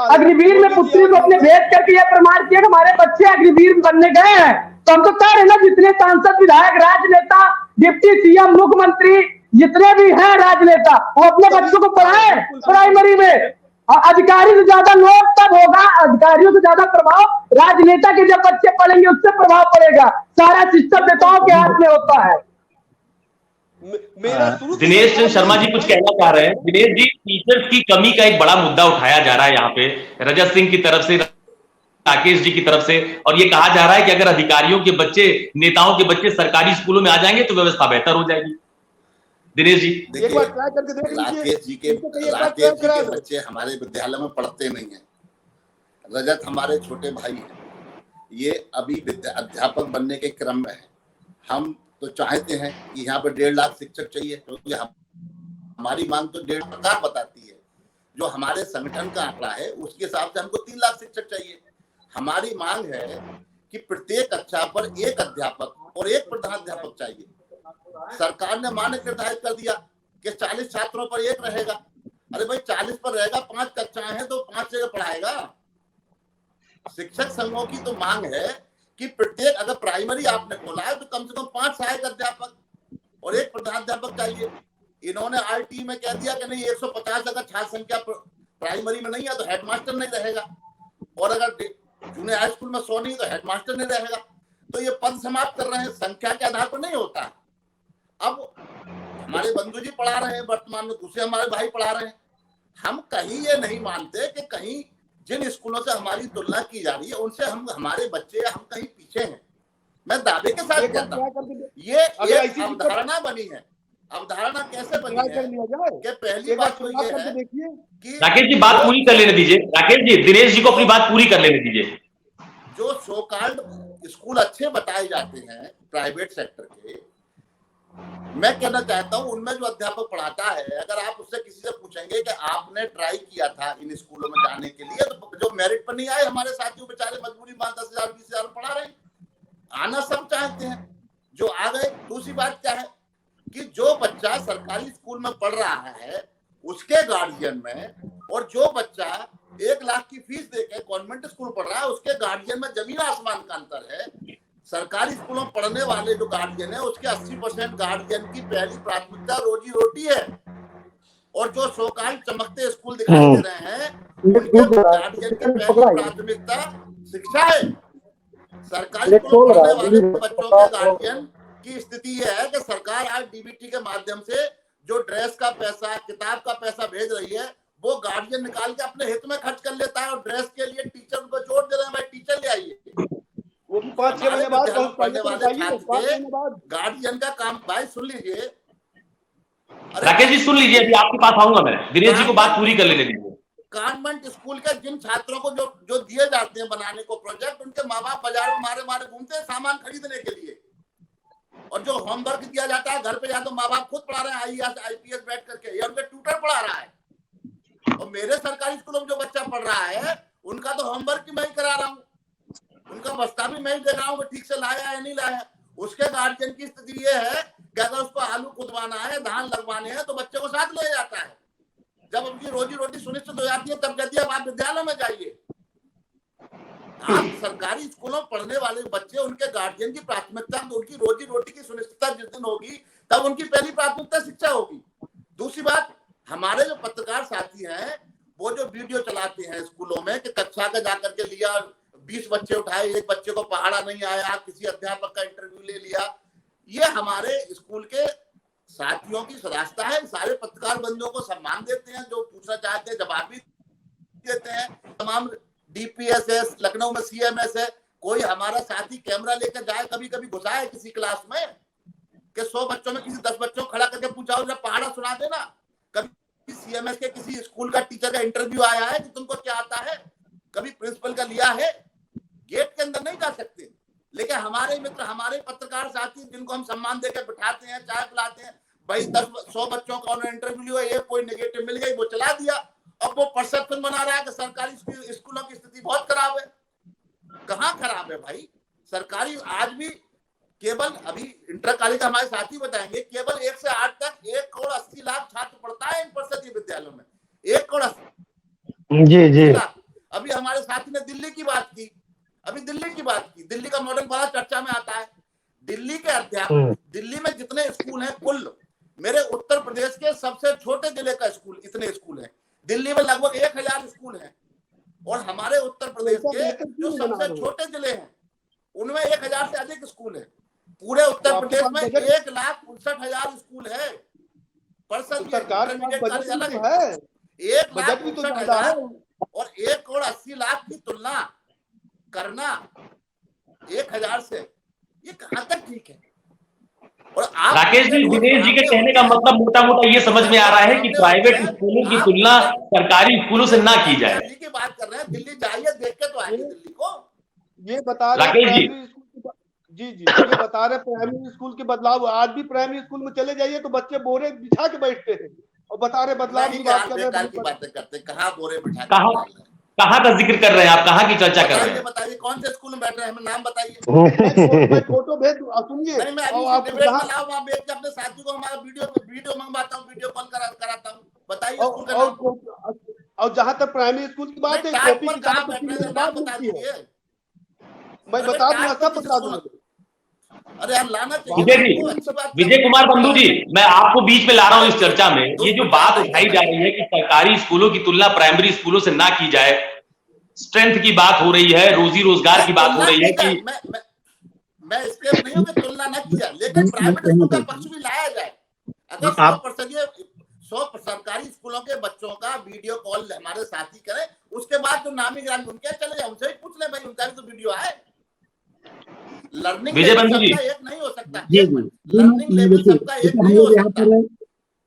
अग्निवीर में पुत्री को अपने भेज करके यह प्रमाण किया कि हमारे बच्चे अग्निवीर बनने गए हैं। तो हम तो कह रहे हैं ना, जितने सांसद, विधायक, राजनेता, डिप्टी सीएम, मुख्यमंत्री, जितने भी हैं राजनेता, वो अपने बच्चों को पढ़ाए प्राइमरी में। अधिकारी से ज्यादा लोग तब होगा, अधिकारियों से ज्यादा प्रभाव राजनेता के जब बच्चे पढ़ेंगे उससे प्रभाव पड़ेगा। सारा सिस्टम नेताओं के हाथ में होता है। दिनेश चंद्र शर्मा जी कुछ कहना चाह रहे हैं। दिनेश जी, टीचर्स की कमी का एक बड़ा मुद्दा उठाया जा रहा है यहाँ पे, रजत सिंह की तरफ से, राकेश जी की तरफ से, और ये कहा जा रहा है कि अगर अधिकारियों के बच्चे, नेताओं के बच्चे सरकारी स्कूलों में आ जाएंगे तो व्यवस्था बेहतर हो जाएगी। दिनेश जी, एक बार ट्राई करके देख लीजिए। राकेश जी के बच्चे हमारे विद्यालय में पढ़ते नहीं है। रजत हमारे छोटे भाई हैं, ये अभी अध्यापक बनने के क्रम में है। हम तो चाहते हैं कि यहाँ पर 1.5 लाख शिक्षक चाहिए, क्योंकि हमारी मांग तो 1.5 सरकार बताती है। जो हमारे संगठन का आंकड़ा है उसके हिसाब से हमको 3 लाख शिक्षक चाहिए। हमारी मांग है कि प्रत्येक कक्षा पर एक अध्यापक और एक प्रधानाध्यापक चाहिए। सरकार ने मानक निर्धारित कर दिया कि 40 छात्रों पर एक रहेगा। अरे भाई 40 पर रहेगा, 5 कक्षाएं हैं तो 5 जगह पढ़ाएगा। शिक्षक संघों की तो मांग है कि प्रत्येक, अगर प्राइमरी आपने खोला है तो कम से कम 5 सहायक अध्यापक और एक प्रधानाध्यापक चाहिए। इन्होंने आरटी में कह दिया कि नहीं, 150 अगर छात्र संख्या प्राइमरी में नहीं है तो हेडमास्टर नहीं रहेगा, और अगर जूनियर हाई स्कूल में 100 नहीं तो हेडमास्टर नहीं रहेगा। तो ये पद समाप्त कर रहे हैं, संख्या के आधार पर नहीं होता। अब हमारे बंधु जी पढ़ा रहे हैं, वर्तमान में दूसरे हमारे भाई पढ़ा रहे हैं। हम कहीं ये नहीं मानते कि कहीं जिन स्कूलों से हमारी तुलना की जा रही है उनसे हमारे बच्चे, हम कहीं पीछे हैं। मैं दावे के साथ कहता हूँ ये एक अवधारणा बनी है। अवधारणा कैसे बनी है कि पहली बात तो ये है कि राकेश जी बात पूरी कर लेने दीजिए। राकेश जी, दिनेश जी को अपनी बात पूरी कर लेने दीजिए। जो सो कॉल्ड स्कूल अच्छे बताए जाते हैं प्राइवेट सेक्टर के, मैं कहना चाहता हूं उनमें जो अध्यापक पढ़ाता है, अगर आप उससे किसी से पूछेंगे कि आपने ट्राई किया था इन स्कूलों में जाने के लिए, तो जो मेरिट पर नहीं आए हमारे साथियों बेचारे मजबूरी में 10,000 20,000 पढ़ा रहे हैं। आना सब चाहते हैं, जो आ गए। दूसरी बात क्या है कि जो बच्चा सरकारी स्कूल में पढ़ रहा है उसके गार्जियन में, और जो बच्चा 1 लाख की फीस देके कॉन्वेंट स्कूल पढ़ रहा है उसके गार्जियन में जमीन आसमान का अंतर है। सरकारी स्कूलों में पढ़ने वाले जो गार्जियन है उसके 80% गार्जियन की पहली प्राथमिकता रोजी रोटी है, और जो सोकाल चमकते स्कूल दिखाई दे रहे हैं उनके गार्जियन की पहली प्राथमिकता शिक्षा है। सरकारी स्कूल में पढ़ने वाले बच्चों के गार्जियन की स्थिति यह है कि सरकार आज डीबीटी के माध्यम से जो ड्रेस का पैसा, किताब का पैसा भेज रही है, वो गार्जियन निकाल के अपने हित में खर्च कर लेता है, और ड्रेस के लिए टीचर उनको जोड़ दे रहे हैं, भाई टीचर ले आइए। वो भी 5-6 महीने बाद पढ़ने वाले छात्र के गार्जियन का काम, भाई सुन लीजिए। राकेश जी सुन लीजिए, अभी आपके पास आऊंगा मैं। दिनेश जी को बात पूरी कर लेने दीजिए। कॉन्वेंट स्कूल के जिन छात्रों को जो दिए जाते हैं बनाने को प्रोजेक्ट, उनके माँ बाप बाजार में मारे मारे घूमते हैं सामान खरीदने के लिए, और जो होमवर्क दिया जाता है घर पे या तो माँ बाप खुद पढ़ा रहे हैं IAS IPS बैठ करके, या उनके ट्यूटर पढ़ा रहा है। और मेरे सरकारी स्कूलों में जो बच्चा पढ़ रहा है उनका तो होमवर्क भी मैं ही करा रहा हूँ, उनका बस्ता भी मैं ही दे रहा हूँ ठीक से लाया या नहीं लाया। उसके गार्जियन की स्थिति ये है कि अगर उसको आलू खुदवाना है, धान लगवाने हैं, तो बच्चे को साथ ले जाता है। जब उनकी रोजी रोटी सुनिश्चित हो जाती है तब कहती है अब आप विद्यालय में जाइए। आप सरकारी स्कूलों में पढ़ने वाले बच्चे, उनके गार्जियन की प्राथमिकता, उनकी रोजी रोटी की सुनिश्चितता जिस दिन होगी तब उनकी पहली प्राथमिकता शिक्षा होगी। दूसरी बात, हमारे जो पत्रकार साथी हैं वो जो वीडियो चलाते हैं स्कूलों में कि कक्षा का जाकर के लिया, 20 बच्चे उठाए, एक बच्चे को पहाड़ा नहीं आया, किसी अध्यापक का इंटरव्यू ले लिया, ये हमारे स्कूल के साथियों की सदास्ता है। सारे पत्रकार बंधुओं को सम्मान देते हैं, जो पूछना चाहते हैं जवाब भी देते हैं। तमाम DPSS, लखनऊ में CMS है, कोई हमारा साथी कैमरा लेकर जाए, कभी कभी घुसा है किसी क्लास में कि 100 बच्चों में किसी 10 बच्चों को खड़ा करके पूछा जरा पहाड़ा सुना देना। कभी CMS के किसी स्कूल का टीचर का इंटरव्यू आया है कि तुमको क्या आता है, कभी प्रिंसिपल का लिया है। गेट के अंदर नहीं जा सकते, लेकिन हमारे मित्र, हमारे पत्रकार साथी जिनको हम सम्मान देकर बिठाते हैं, चाय पिलाते हैं, भाई 100 बच्चों का उन्होंने इंटरव्यू लिया, एक कोई नेगेटिव मिल गई, वो चला दिया। अब वो परसेप्शन बना रहा है कि सरकारी स्कूलों की स्थिति बहुत खराब है। कहाँ खराब है भाई? सरकारी आज भी केवल, अभी इंटर कॉलेज हमारे साथी बताएंगे, केवल 1 से 8 तक 1,80,00,000 छात्र पढ़ता है इन परिषदीय विद्यालयों में। 1,80,00,000। जी जी। अभी हमारे साथी ने दिल्ली की बात की, दिल्ली का मॉडल बड़ा चर्चा में आता है। दिल्ली के अध्यापक, दिल्ली में जितने स्कूल हैं कुल, मेरे उत्तर प्रदेश के सबसे छोटे जिले का स्कूल, इतने स्कूल हैं। दिल्ली में लगभग 1,000 स्कूल हैं, और हमारे उत्तर प्रदेश के जो सबसे छोटे जिले हैं उनमें 1,000 से अधिक स्कूल है। पूरे उत्तर प्रदेश में 1,59,000 स्कूल है। सरकार अलग है, 1,59,000 और 1,80,00,000 की तुलना करना 1,000 से, ये कहां तक ठीक है? और राकेश जी, दिनेश जी के कहने का मतलब मोटा मोटा ये समझ में आ रहा है कि प्राइवेट स्कूलों की तुलना सरकारी स्कूलों से ना की जाए। दिल्ली की बात कर रहे हैं, दिल्ली जाइए, देख के तो आइए दिल्ली को। ये बता रहे प्राइमरी स्कूल, जी ये बता रहे प्राइमरी स्कूल के बदलाव। आज भी प्राइमरी स्कूल में चले जाइए तो बच्चे बोरे बिछा के बैठते हैं, और बता रहे बदलाव की बात कर रहे हैं। बातें करते, कहाँ बोरे बिठा, कहाँ का जिक्र कर रहे हैं आप? कहाँ की चर्चा कर रहे हैं? बताइए कौन से स्कूल में बैठ रहे हैं, हमें नाम बताइए। मैं फोटो भेज दूं, सुनिए। मैं अपने साथी को हमारा वीडियो मंगवाता हूँ, वीडियो कॉल कराता हूँ, बताइए। और जहाँ तक प्राइमरी स्कूल की बात है, कॉपी किताब मैं बता दूंगा, सब बता दूंगा। अरे यार लाना चाहिए। विजय कुमार बंधु जी, मैं आपको बीच में ला रहा हूं इस चर्चा में। ये जो बात उठाई जा रही है कि सरकारी स्कूलों की तुलना प्राइमरी स्कूलों से ना की जाए, स्ट्रेंथ की बात हो रही है, रोजी रोजगार की बात हो रही है कि मैं इसके नहीं हूं कि तुलना न की जाए, लेकिन प्राइवेट स्कूल का पक्ष भी लाया जाए। अगर 100% सरकारी स्कूलों के बच्चों का वीडियो कॉल हमारे साथी करें, उसके बाद जो नामी ग्रामी उनके चले जाए, उनसे भी पूछ ले भाई, उनका भी तो वीडियो है। लर्निंग विजय बंधु जी, एक नहीं हो सकता। लर्निंग लेवल सबका एक नहीं हो सकता।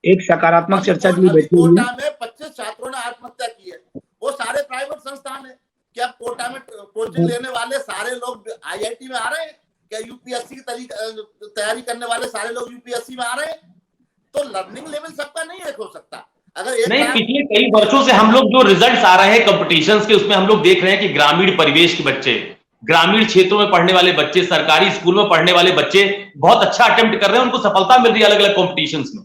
एक सकारात्मक चर्चा के लिए बैठे हुए कोटा में 25 छात्रों ने आत्महत्या की है, वो सारे प्राइवेट संस्थान है। क्या कोटा में कोचिंग लेने वाले सारे लोग IIT में आ रहे हैं? क्या यूपीएससी की तैयारी करने वाले सारे लोग यूपीएससी में आ रहे हैं? तो लर्निंग लेवल सबका नहीं एक हो सकता। अगर नहीं, पिछले कई वर्षों से हम लोग जो रिजल्ट्स आ रहे हैं कॉम्पिटिशन्स के, उसमें हम लोग देख रहे हैं कि ग्रामीण परिवेश के बच्चे, ग्रामीण क्षेत्रों में पढ़ने वाले बच्चे, सरकारी स्कूल में पढ़ने वाले बच्चे बहुत अच्छा अटेम्प्ट कर रहे हैं, उनको सफलता मिल रही है अलग अलग कॉम्पिटिशन्स में।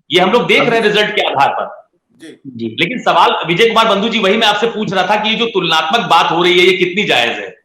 ये हम लोग देख रहे हैं रिजल्ट के आधार पर। जी। लेकिन सवाल विजय कुमार बंधु जी, वही मैं आपसे पूछ रहा था कि ये जो तुलनात्मक बात हो रही है, ये कितनी जायज है?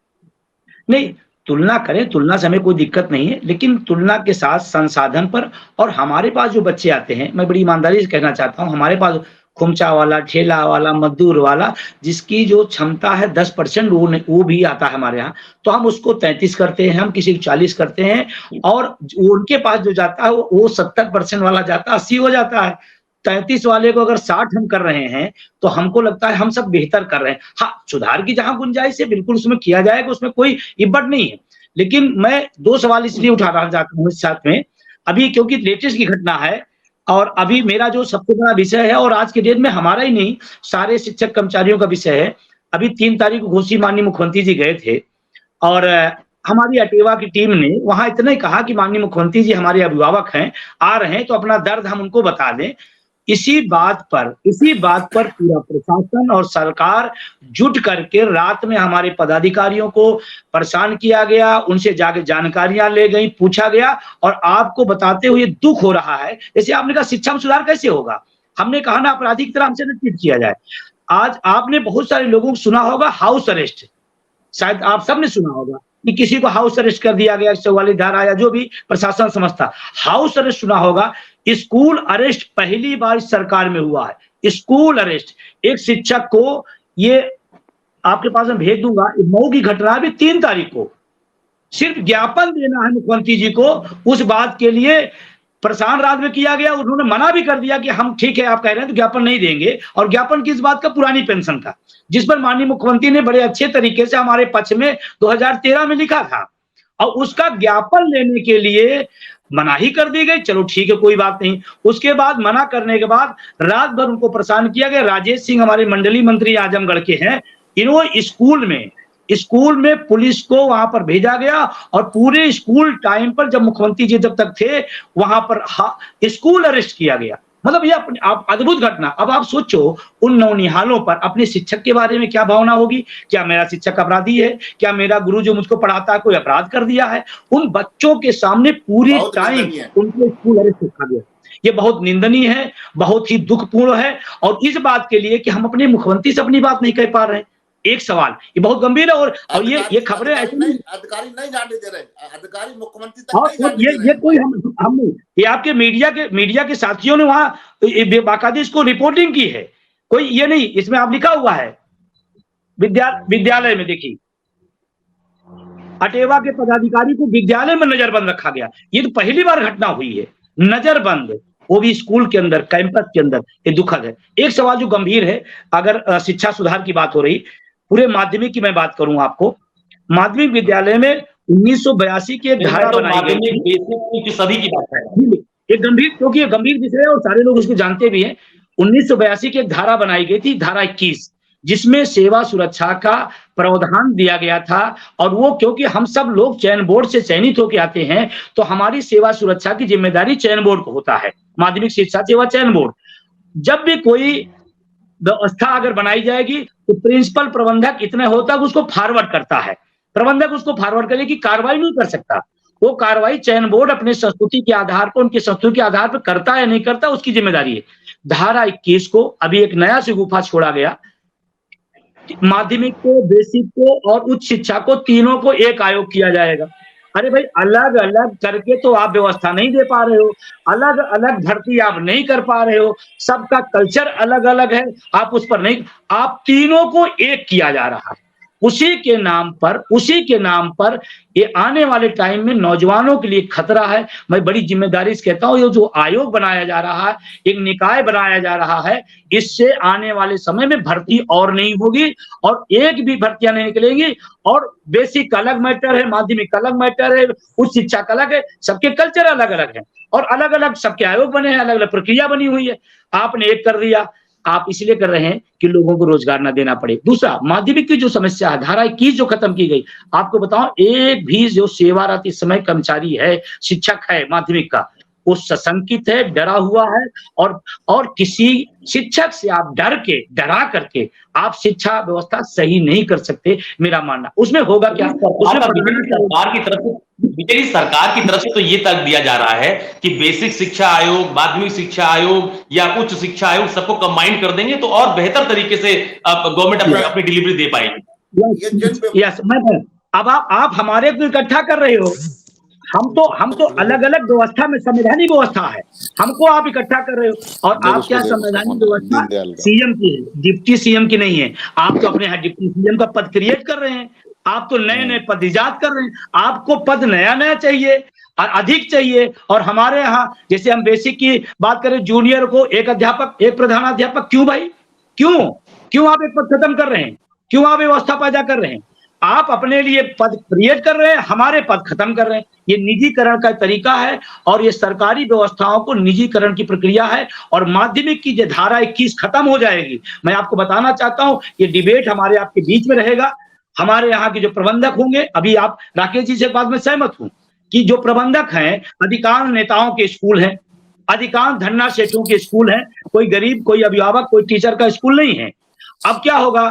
नहीं, तुलना करें, तुलना से हमें कोई दिक्कत नहीं है, लेकिन तुलना के साथ संसाधन पर, और हमारे पास जो बच्चे आते हैं, मैं बड़ी ईमानदारी से कहना चाहता हूं, हमारे पास खुमचा वाला, ठेला वाला, मजदूर वाला, जिसकी जो क्षमता है 10% वो भी आता है हमारे यहाँ, तो हम उसको 33 करते हैं, हम किसी को 40 करते हैं, और उनके पास जो जाता है वो 70% वाला जाता है, 80 हो जाता है। 33 वाले को अगर 60 हम कर रहे हैं तो हमको लगता है हम सब बेहतर कर रहे हैं। हाँ, सुधार की जहां गुंजाइश है बिल्कुल उसमें किया जाएगा, उसमें कोई इब्बट नहीं है। लेकिन मैं 2 सवाल इसलिए उठा रहा जाता हूँ इस साथ में, अभी क्योंकि लेटेस्ट की घटना है, और अभी मेरा जो सबसे बड़ा विषय है, और आज के डेट में हमारा ही नहीं, सारे शिक्षक कर्मचारियों का विषय है। अभी 3 तारीख को घोषी माननीय मुख्यमंत्री जी गए थे, और हमारी अटेवा की टीम ने वहां इतना ही कहा कि माननीय मुख्यमंत्री जी हमारे अभिभावक हैं, आ रहे हैं, तो अपना दर्द हम उनको बता दें। इसी बात पर पूरा प्रशासन और सरकार जुट करके रात में हमारे पदाधिकारियों को परेशान किया गया, उनसे जाके जानकारियां ले गई, पूछा गया, और आपको बताते हुए दुख हो रहा है। जैसे आपने कहा शिक्षा में सुधार कैसे होगा, हमने कहा ना अपराधी की तरह हमसे न ट्रीट किया जाए। आज आपने बहुत सारे लोगों को सुना होगा हाउस अरेस्ट, शायद आप सबने सुना होगा कि किसी को हाउस अरेस्ट कर दिया गया, 44 धारा या जो भी प्रशासन समझता, हाउस अरेस्ट सुना होगा। स्कूल अरेस्ट पहली बार इस सरकार में हुआ है। स्कूल अरेस्ट, एक शिक्षक को, ये आपके पास मैं भेज दूंगा, मऊ की घटना है 3 तारीख को, सिर्फ ज्ञापन देना है मुख्यमंत्री जी को, उस बात के लिए परेशान रात में किया गया। उन्होंने मना भी कर दिया कि हम ठीक है आप कह रहे हैं तो ज्ञापन नहीं देंगे, और ज्ञापन किस बात का, पुरानी पेंशन का, जिस पर माननीय मुख्यमंत्री ने बड़े अच्छे तरीके से हमारे पक्ष में 2013 में लिखा था, और उसका ज्ञापन लेने के लिए मनाही कर दी गई। चलो ठीक है, कोई बात नहीं। उसके बाद मना करने के बाद रात भर उनको परेशान किया गया। राजेश सिंह हमारे मंडलीय मंत्री आजमगढ़ के हैं, इन्होंने स्कूल में पुलिस को वहां पर भेजा गया और पूरे स्कूल टाइम पर जब मुख्यमंत्री जी जब तक थे वहां पर स्कूल अरेस्ट किया गया। मतलब ये आप अद्भुत घटना। अब आप सोचो उन नौनिहालों पर अपने शिक्षक के बारे में क्या भावना होगी। क्या मेरा शिक्षक अपराधी है? क्या मेरा गुरु जो मुझको पढ़ाता है कोई अपराध कर दिया है? उन बच्चों के सामने पूरे टाइम उनको स्कूल अरेस्ट रखा गया। ये बहुत निंदनीय है, बहुत ही दुखपूर्ण है। और इस बात के लिए कि हम अपने मुख्यमंत्री से अपनी बात नहीं कह पा रहे हैं, एक सवाल ये बहुत गंभीर है। और ये खबरें ऐसी नहीं, अधिकारी नहीं जानने दे रहे, अधिकारी मुख्यमंत्री तक और नहीं जानने दे रहे। ये कोई हम नहीं, ये आपके मीडिया के साथियों ने वहां बाकायदे इसको रिपोर्टिंग की है। कोई ये नहीं, इसमें आप लिखा हुआ है विद्यालय में देखिए अटेवा के पदाधिकारी को विद्यालय में नजरबंद रखा गया। ये तो पहली बार घटना हुई है, नजरबंद, वो भी स्कूल के अंदर, कैंपस के अंदर। ये दुखद है। एक सवाल जो गंभीर है, अगर शिक्षा सुधार की बात हो रही, पूरे माध्यमिक की मैं बात करूं आपको, माध्यमिक विद्यालय में 1982 की एक धारा बनाई गई थी। सभी की बात है, एक गंभीर, क्योंकि ये गंभीर विषय है और सारे लोग इसको जानते भी हैं। 1982 की एक धारा बनाई गई थी, धारा 21, जिसमें सेवा सुरक्षा का प्रावधान दिया गया था। और वो क्योंकि हम सब लोग चयन बोर्ड से चयनित होकर आते हैं, तो हमारी सेवा सुरक्षा की जिम्मेदारी चयन बोर्ड को होता है, माध्यमिक शिक्षा सेवा चयन बोर्ड। जब भी कोई व्यवस्था अगर बनाई जाएगी तो प्रिंसिपल प्रबंधक इतने होता है उसको फॉरवर्ड करता है, प्रबंधक उसको फॉरवर्ड करने की कार्रवाई नहीं कर सकता। वो कार्रवाई चयन बोर्ड अपने संस्तुति के आधार पर, उनकी संस्तुति के आधार पर करता है नहीं करता, उसकी जिम्मेदारी है। धारा 21 को अभी एक नया शगुफा छोड़ा गया, माध्यमिक को, बेसिक को और उच्च शिक्षा को, तीनों को एक आयोग किया जाएगा। अरे भाई, अलग अलग करके तो आप व्यवस्था नहीं दे पा रहे हो, अलग अलग भर्ती आप नहीं कर पा रहे हो, सबका कल्चर अलग अलग है, आप उस पर नहीं, आप तीनों को एक किया जा रहा है। उसी के नाम पर ये आने वाले टाइम में नौजवानों के लिए खतरा है। मैं बड़ी जिम्मेदारी से कहता हूं, ये जो आयोग बनाया जा रहा है, एक निकाय बनाया जा रहा है, इससे आने वाले समय में भर्ती और नहीं होगी और एक भी भर्तियां नहीं निकलेंगी। और बेसिक अलग मैटर है, माध्यमिक अलग मैटर है, उच्च शिक्षा का अलग है, सबके कल्चर अलग अलग है और अलग अलग सबके आयोग बने हैं, अलग अलग प्रक्रिया बनी हुई है। आपने एक कर दिया, आप इसलिए कर रहे हैं कि लोगों को रोजगार ना देना पड़े। दूसरा, माध्यमिक की जो समस्या है, धारा 21 जो खत्म की गई, आपको बताऊं, एक भी जो सेवारत इस समय कर्मचारी है, शिक्षक है माध्यमिक का, वो सशंकित है, डरा हुआ है। और किसी शिक्षक से आप डरा करके आप शिक्षा व्यवस्था सही नहीं कर सकते, मेरा मानना। उसमें होगा क्या, उसमें सरकार की तरफ से तो ये तर्क दिया जा रहा है कि बेसिक शिक्षा आयोग, माध्यमिक शिक्षा आयोग या उच्च शिक्षा आयोग सबको कंबाइन कर देंगे तो और बेहतर तरीके से गवर्नमेंट अपनी डिलीवरी दे पाएगी। यस, अब आप हमारे को इकट्ठा कर रहे हो, हम तो अलग अलग व्यवस्था में, संवैधानिक व्यवस्था है, हमको आप इकट्ठा कर रहे हो। और आप क्या संवैधानिक व्यवस्था सीएम की है, डिप्टी सीएम की नहीं है। आप तो अपने यहाँ डिप्टी सीएम का पद क्रिएट कर रहे हैं, आप तो नए नए पद इजाद कर रहे हैं। आपको पद नया नया चाहिए और अधिक चाहिए। और हमारे यहाँ जैसे हम बेसिक की बात करें, जूनियर को एक अध्यापक, एक प्रधानाध्यापक, क्यों भाई, क्यों आप एक पद खत्म कर रहे हैं? क्यों आप व्यवस्था पैदा कर रहे हैं? आप अपने लिए पद क्रिएट कर रहे हैं, हमारे पद खत्म कर रहे हैं। ये निजीकरण का तरीका है और ये सरकारी व्यवस्थाओं को निजीकरण की प्रक्रिया है। और माध्यमिक की जो धारा 21 खत्म हो जाएगी, मैं आपको बताना चाहता हूं, ये डिबेट हमारे आपके बीच में रहेगा। हमारे यहाँ के जो प्रबंधक होंगे, अभी आप राकेश जी से बात में सहमत हूं कि जो प्रबंधक हैं, अधिकांश नेताओं के स्कूल हैं, अधिकांश धन्ना सेठों के स्कूल हैं, कोई गरीब, कोई अभिभावक, कोई टीचर का स्कूल नहीं है। अब क्या होगा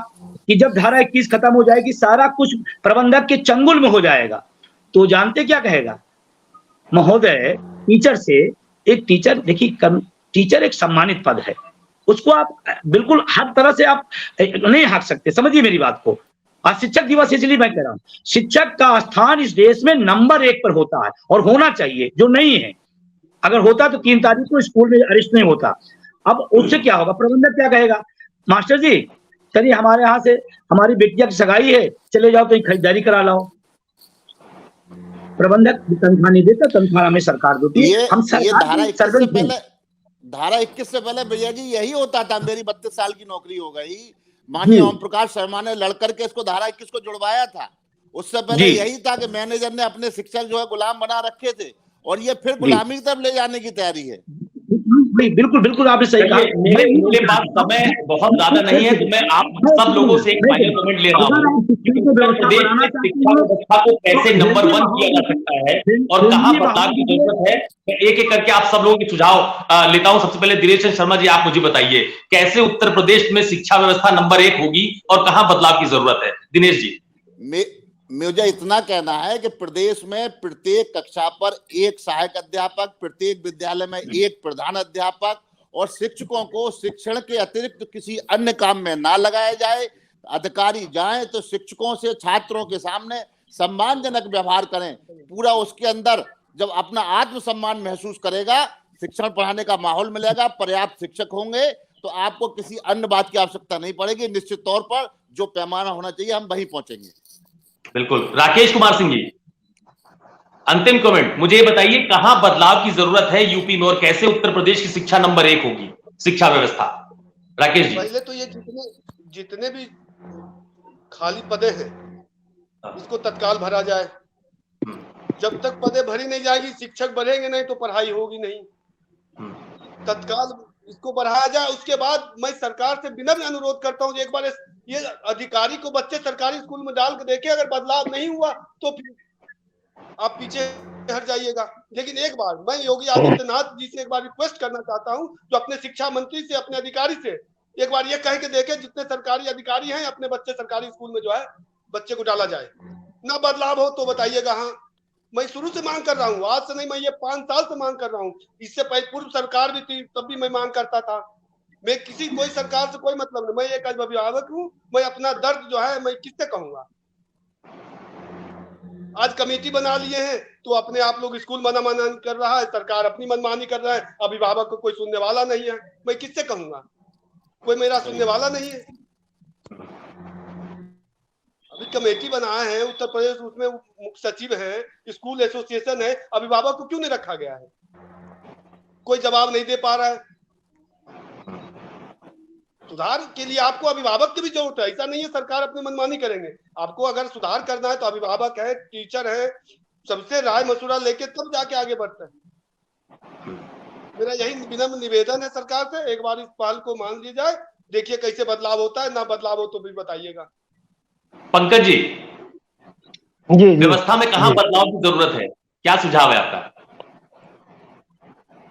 कि जब धारा 21 खत्म हो जाएगी, सारा कुछ प्रबंधक के चंगुल में हो जाएगा, तो जानते क्या कहेगा महोदय, टीचर से, एक टीचर, देखिए टीचर एक सम्मानित पद है, उसको आप बिल्कुल हर तरह से आप नहीं हाँक सकते, समझिए मेरी बात को। आज शिक्षक दिवस इसलिए मैं कह रहा हूं, शिक्षक का स्थान इस देश में नंबर 1 पर होता है और होना चाहिए, जो नहीं है। अगर होता तो 3 तारीख को स्कूल में अरेस्ट नहीं होता। अब उससे क्या होगा, प्रबंधक क्या कहेगा, मास्टर जी चलिए हमारे यहाँ से हमारी बेटिया की सगाई है, चले जाओ कहीं खरीदारी करा लाओ। प्रबंधक तनख्वाह नहीं देता, तनख्वाह हमें सरकार देती है। हम धारा 21 से पहले भैया जी यही होता था। मेरी 32 साल की नौकरी हो गई, माननीय ओम प्रकाश शर्मा ने लड़कर के इसको धारा 21 को जुड़वाया था। उससे पहले यही था कि मैनेजर ने अपने शिक्षक जो है गुलाम बना रखे थे और ये फिर गुलामी की तरफ ले जाने की तैयारी है। नहीं, बिल्कुल बिल्कुल आपने सही कहा। मेरे पास समय बहुत ज्यादा नहीं है, तो मैं आप सब लोगों से एक फाइनल कमेंट ले रहा हूँ कि उत्तर प्रदेश में शिक्षा व्यवस्था को कैसे नंबर 1 किया जा सकता है और कहाँ बदलाव की जरूरत है। मैं एक एक करके आप सब लोगों के सुझाव लेता हूं। सबसे पहले दिनेश चंद्र शर्मा जी, आप मुझे बताइए कैसे उत्तर प्रदेश में शिक्षा व्यवस्था नंबर 1 होगी और कहाँ बदलाव की जरूरत है। दिनेश जी। मुझे इतना कहना है कि प्रदेश में प्रत्येक कक्षा पर एक सहायक अध्यापक, प्रत्येक विद्यालय में एक प्रधान अध्यापक और शिक्षकों को शिक्षण के अतिरिक्त किसी अन्य काम में ना लगाया जाए। अधिकारी जाएं तो शिक्षकों से छात्रों के सामने सम्मानजनक व्यवहार करें। पूरा उसके अंदर जब अपना आत्मसम्मान महसूस करेगा, शिक्षण पढ़ाने का माहौल मिलेगा, पर्याप्त शिक्षक होंगे, तो आपको किसी अन्य बात की आवश्यकता नहीं पड़ेगी। निश्चित तौर पर जो पैमाना होना चाहिए हम वहीं पहुंचेंगे। बिल्कुल। राकेश कुमार सिंह जी, अंतिम कमेंट, मुझे ये बताइए कहां बदलाव की जरूरत है यूपी में और कैसे उत्तर प्रदेश की शिक्षा नंबर 1 होगी, शिक्षा व्यवस्था। राकेश जी। पहले तो ये जितने भी खाली पदे हैं इसको तत्काल भरा जाए। जब तक पदे भरी नहीं जाएगी, शिक्षक बढ़ेंगे नहीं तो पढ़ाई होगी नहीं। तत्काल इसको बढ़ाया जाए। उसके बाद मैं सरकार से विनम्र अनुरोध करता हूं, एक बार ये अधिकारी को बच्चे सरकारी स्कूल में डाल के देखे, अगर बदलाव नहीं हुआ तो आप पीछे हट जाइएगा। लेकिन एक बार मैं योगी आदित्यनाथ जी से एक बार रिक्वेस्ट करना चाहता हूं, जो अपने शिक्षा मंत्री से, अपने अधिकारी से एक बार ये कह के देखे, जितने सरकारी अधिकारी हैं अपने बच्चे सरकारी स्कूल में जो है बच्चे को डाला जाए। ना बदलाव हो तो बताइएगा। हाँ, मैं शुरू से मांग कर रहा हूँ, आज से नहीं, मैं ये 5 साल से मांग कर रहा हूँ। इससे पहले पूर्व सरकार भी थी, तब भी मैं मांग करता था। मैं कोई सरकार से कोई मतलब नहीं, मैं एक अभिभावक हूँ। मैं अपना दर्द जो है मैं किससे कहूंगा। आज कमेटी बना लिए हैं तो अपने आप लोग स्कूल मनमानी कर रहा है, सरकार अपनी मनमानी कर रहा है, अभिभावक को कोई सुनने वाला नहीं है। मैं किससे कहूंगा, कोई मेरा सुनने वाला नहीं है। अभी कमेटी बनाया है उत्तर प्रदेश, उसमें मुख्य सचिव है, स्कूल एसोसिएशन है, अभिभावक को क्यों नहीं रखा गया है? कोई जवाब नहीं दे पा रहा है। सुधार के लिए आपको अभिभावक की भी जरूरत है। ऐसा नहीं है सरकार अपनी मनमानी करेंगे। आपको अगर सुधार करना है तो अभिभावक है, टीचर है, सबसे राय मशुरा लेके तब जाके आगे बढ़ते हैं। मेरा यही विनम्र निवेदन है सरकार से, एक बार इस पहल को मान ली जाए। देखिए कैसे बदलाव होता है, ना बदलाव हो तो भी बताइएगा। पंकज जी, जी व्यवस्था में कहां बदलाव की जरूरत है, क्या सुझाव है आपका?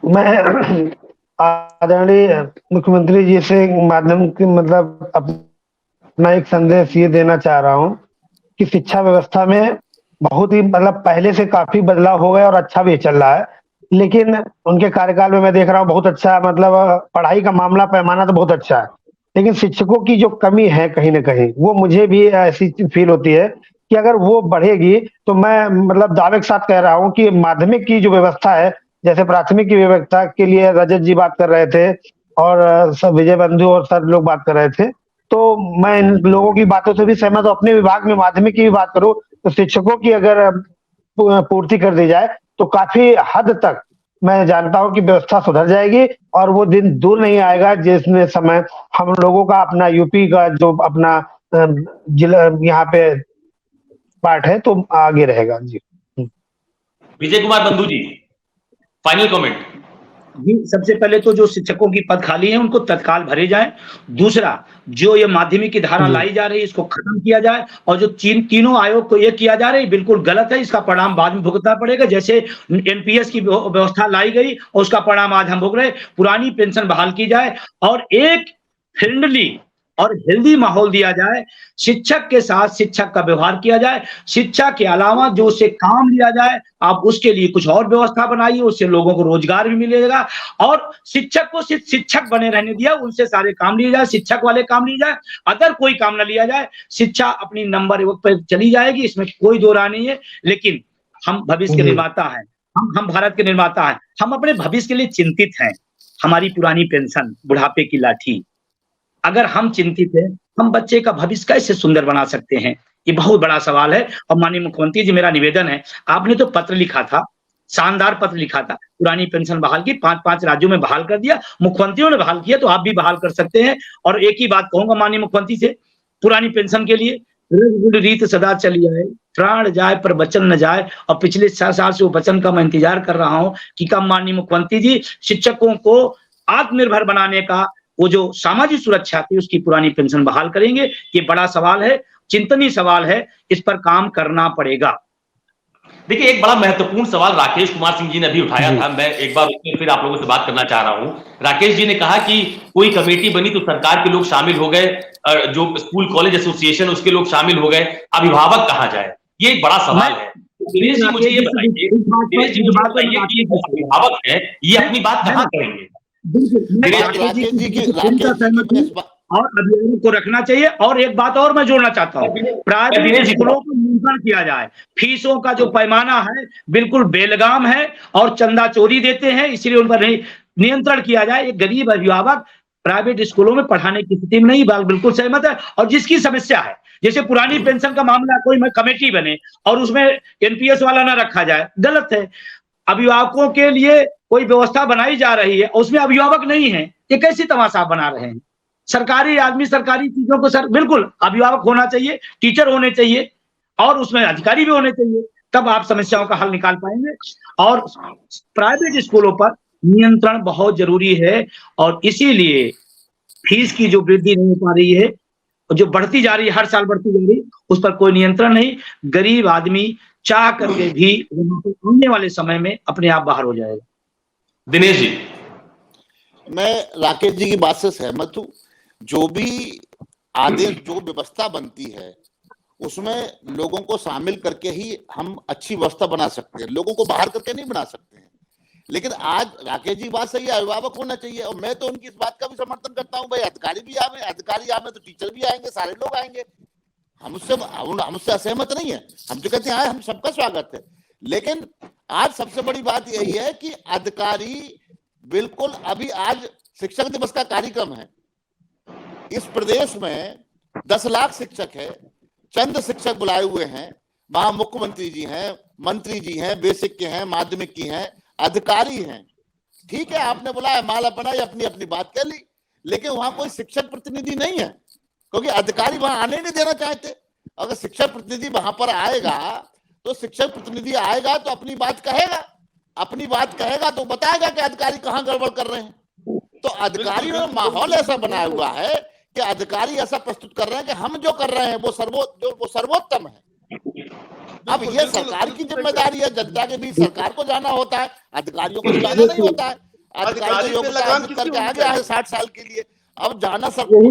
मैं आदरणीय मुख्यमंत्री जी से माध्यम के मतलब अपना एक संदेश ये देना चाह रहा हूँ कि शिक्षा व्यवस्था में बहुत ही मतलब पहले से काफी बदलाव हो गया और अच्छा भी चल रहा है। लेकिन उनके कार्यकाल में मैं देख रहा हूँ बहुत अच्छा, मतलब पढ़ाई का मामला पैमाना तो बहुत अच्छा है, लेकिन शिक्षकों की जो कमी है कहीं ना कहीं, वो मुझे भी ऐसी फील होती है कि अगर वो बढ़ेगी तो मैं मतलब दावे के साथ कह रहा हूँ कि माध्यमिक की जो व्यवस्था है, जैसे प्राथमिक की व्यवस्था के लिए रजत जी बात कर रहे थे और सब विजय बंधु और सर लोग बात कर रहे थे, तो मैं इन लोगों की बातों से भी सहमत हूं। अपने विभाग में माध्यमिक की भी बात करूं तो शिक्षकों की अगर पूर्ति कर दी जाए तो काफी हद तक मैं जानता हूं कि व्यवस्था सुधर जाएगी और वो दिन दूर नहीं आएगा जिसमें समय हम लोगों का अपना यूपी का जो अपना जिला यहाँ पे पार्ट है तो आगे रहेगा। जी विजय कुमार बंधु जी, फाइनल कमेंट। जी, सबसे पहले तो जो शिक्षकों की पद खाली हैं उनको तत्काल भरे जाए। दूसरा, जो ये माध्यमिक की धारा लाई जा रही है इसको खत्म किया जाए, और जो तीनों आयोग को ये किया जा रहा है बिल्कुल गलत है। इसका परिणाम बाद में भुगतना पड़ेगा। जैसे एनपीएस की व्यवस्था लाई गई और उसका परिणाम आज हम भुग रहे। पुरानी पेंशन बहाल की जाए और एक फ्रेंडली और हेल्दी माहौल दिया जाए। शिक्षक के साथ शिक्षक का व्यवहार किया जाए। शिक्षा के अलावा जो उसे काम लिया जाए आप उसके लिए कुछ और व्यवस्था बनाइए, उससे लोगों को रोजगार भी मिलेगा। और शिक्षक को सिर्फ शिक्षक बने रहने दिया, उनसे सारे काम लिए जाए, शिक्षक वाले काम लिए जाए। अगर कोई काम ना लिया जाए, शिक्षा अपनी नंबर 1 पर चली जाएगी, इसमें कोई दो राय नहीं है। लेकिन हम भविष्य के निर्माता हैं, हम भारत के निर्माता हैं, हम अपने भविष्य के लिए चिंतित हैं। हमारी पुरानी पेंशन, बुढ़ापे की लाठी, अगर हम चिंतित हैं, हम बच्चे का भविष्य कैसे सुंदर बना सकते हैं? ये बहुत बड़ा सवाल है। और माननीय मुख्यमंत्री जी, मेरा निवेदन है, आपने तो पत्र लिखा था, शानदार पत्र लिखा था, पुरानी पेंशन बहाल की, 5 राज्यों में बहाल कर दिया, मुख्यमंत्रियों ने बहाल किया, तो आप भी बहाल कर सकते हैं। और एक ही बात कहूंगा माननीय मुख्यमंत्री से, पुरानी पेंशन के लिए रीत सदा चली आए, प्राण जाए पर वचन न जाए। और पिछले 6 साल से वो वचन का मैं इंतजार कर रहा हूं कि कब माननीय मुख्यमंत्री जी शिक्षकों को आत्मनिर्भर बनाने का, वो जो सामाजिक सुरक्षा थी उसकी पुरानी पेंशन बहाल करेंगे। ये बड़ा सवाल है, चिंतनीय सवाल है, इस पर काम करना पड़ेगा। देखिए, एक बड़ा महत्वपूर्ण सवाल राकेश कुमार सिंह जी ने अभी उठाया था, मैं एक बार उसमें फिर आप लोगों से बात करना चाह रहा हूं। राकेश जी ने कहा कि कोई कमेटी बनी तो सरकार के लोग शामिल हो गए, जो स्कूल कॉलेज एसोसिएशन उसके लोग शामिल हो गए, अभिभावक कहाँ जाए, ये एक बड़ा सवाल है। दिनेश जी मुझे ये बताइए, दिनेश जी मुझे बताइए कि जो अभिभावक है ये अपनी बात कहाँ करेंगे? और अभिभावक को रखना चाहिए। और एक बात और मैं जोड़ना चाहता हूँ, प्राइवेट स्कूलों को नियंत्रण किया जाए। फीसों का जो पैमाना है बिल्कुल बेलगाम है और चंदा चोरी देते हैं, इसलिए उन पर नियंत्रण किया जाए। एक गरीब अभिभावक प्राइवेट स्कूलों में पढ़ाने की स्थिति में नहीं, बिल्कुल सहमत है। और जिसकी समस्या है, जैसे पुरानी पेंशन का मामला, कोई कमेटी बने और उसमें एनपीएस वाला ना रखा जाए, गलत है। अभिभावकों के लिए कोई व्यवस्था बनाई जा रही है, उसमें अभिभावक नहीं है, ये कैसी तमाशा बना रहे हैं। सरकारी आदमी सरकारी चीजों को बिल्कुल अभिभावक होना चाहिए, टीचर होने चाहिए और उसमें अधिकारी भी होने चाहिए, तब आप समस्याओं का हल निकाल पाएंगे। और प्राइवेट स्कूलों पर नियंत्रण बहुत जरूरी है और इसीलिए फीस की जो वृद्धि नहीं हो पा रही है, जो बढ़ती जा रही है, हर साल बढ़ती जा रही है, उस पर कोई नियंत्रण नहीं। गरीब आदमी चाह करके भी आने वाले समय में अपने आप बाहर हो जाएगा। दिनेश जी, मैं राकेश जी की बात से सहमत हूं। जो भी आदेश, जो व्यवस्था बनती है उसमें लोगों को शामिल करके ही हम अच्छी व्यवस्था बना सकते हैं, लोगों को बाहर करके नहीं बना सकते हैं। लेकिन आज राकेश जी बात सही है, अभिभावक होना चाहिए और मैं तो उनकी इस बात का भी समर्थन करता हूं। भाई अधिकारी भी आवे, अधिकारी आवे तो टीचर भी आएंगे, सारे लोग आएंगे, हमसे असहमत नहीं है। हम जो कहते हैं हम सबका स्वागत है। लेकिन आज सबसे बड़ी बात यही है कि अधिकारी बिल्कुल, अभी आज शिक्षक दिवस का कार्यक्रम है, इस प्रदेश में 10 लाख शिक्षक है, चंद शिक्षक बुलाए हुए हैं, वहां मुख्यमंत्री जी हैं, मंत्री जी हैं, बेसिक के हैं, माध्यमिक की हैं, अधिकारी हैं। ठीक है, आपने बुलाया, माला बनाई, अपनी अपनी बात कर ली, लेकिन वहां कोई शिक्षक प्रतिनिधि नहीं है, क्योंकि अधिकारी वहां आने नहीं देना चाहते। अगर शिक्षक प्रतिनिधि वहां पर आएगा तो शिक्षक प्रतिनिधि आएगा तो अपनी बात कहेगा तो बताएगा कि अधिकारी कहाँ गड़बड़ कर रहे हैं। तो अधिकारी ने माहौल ऐसा बनाया हुआ है कि अधिकारी ऐसा प्रस्तुत कर रहे हैं कि हम जो कर रहे हैं वो सर्वोत्तम है। अब ये सरकार की जिम्मेदारी है, जनता के बीच सरकार को जाना होता है, अधिकारियों को जाना नहीं होता है। अधिकारी योग्यता करके आ गया है 60 साल के लिए, अब जाना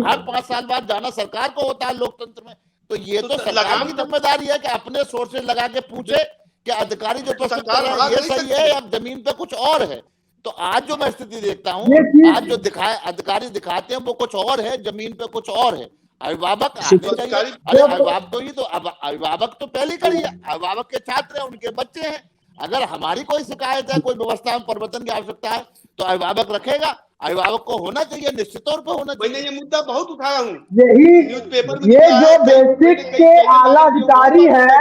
हर 5 साल बाद जाना सरकार को होता है लोकतंत्र में। तो ये तो सरकार की जिम्मेदारी है कि अपने सोर्सेज लगा के पूछे कि अधिकारी जो प्रस्तुत कर रहे हैं ये सही है या जमीन पे कुछ और है। तो आज जो मैं स्थिति देखता हूँ, आज जो अधिकारी दिखाते हैं वो कुछ और है, जमीन पे कुछ और है। अभिभावक आने चाहिए। अरे अभिभावक तो पहले करिए, अभिभावक के छात्र हैं, उनके बच्चे हैं। अगर हमारी कोई शिकायत है, कोई व्यवस्था में परिवर्तन की आवश्यकता है तो अभिभावक रखेगा, अभिभावक को होना चाहिए, निश्चित तौर पर होना चाहिए। मैंने ये मुद्दा बहुत उठाया हूँ, यही न्यूज़पेपर में ये जो बेसिक के आला अधिकारी है,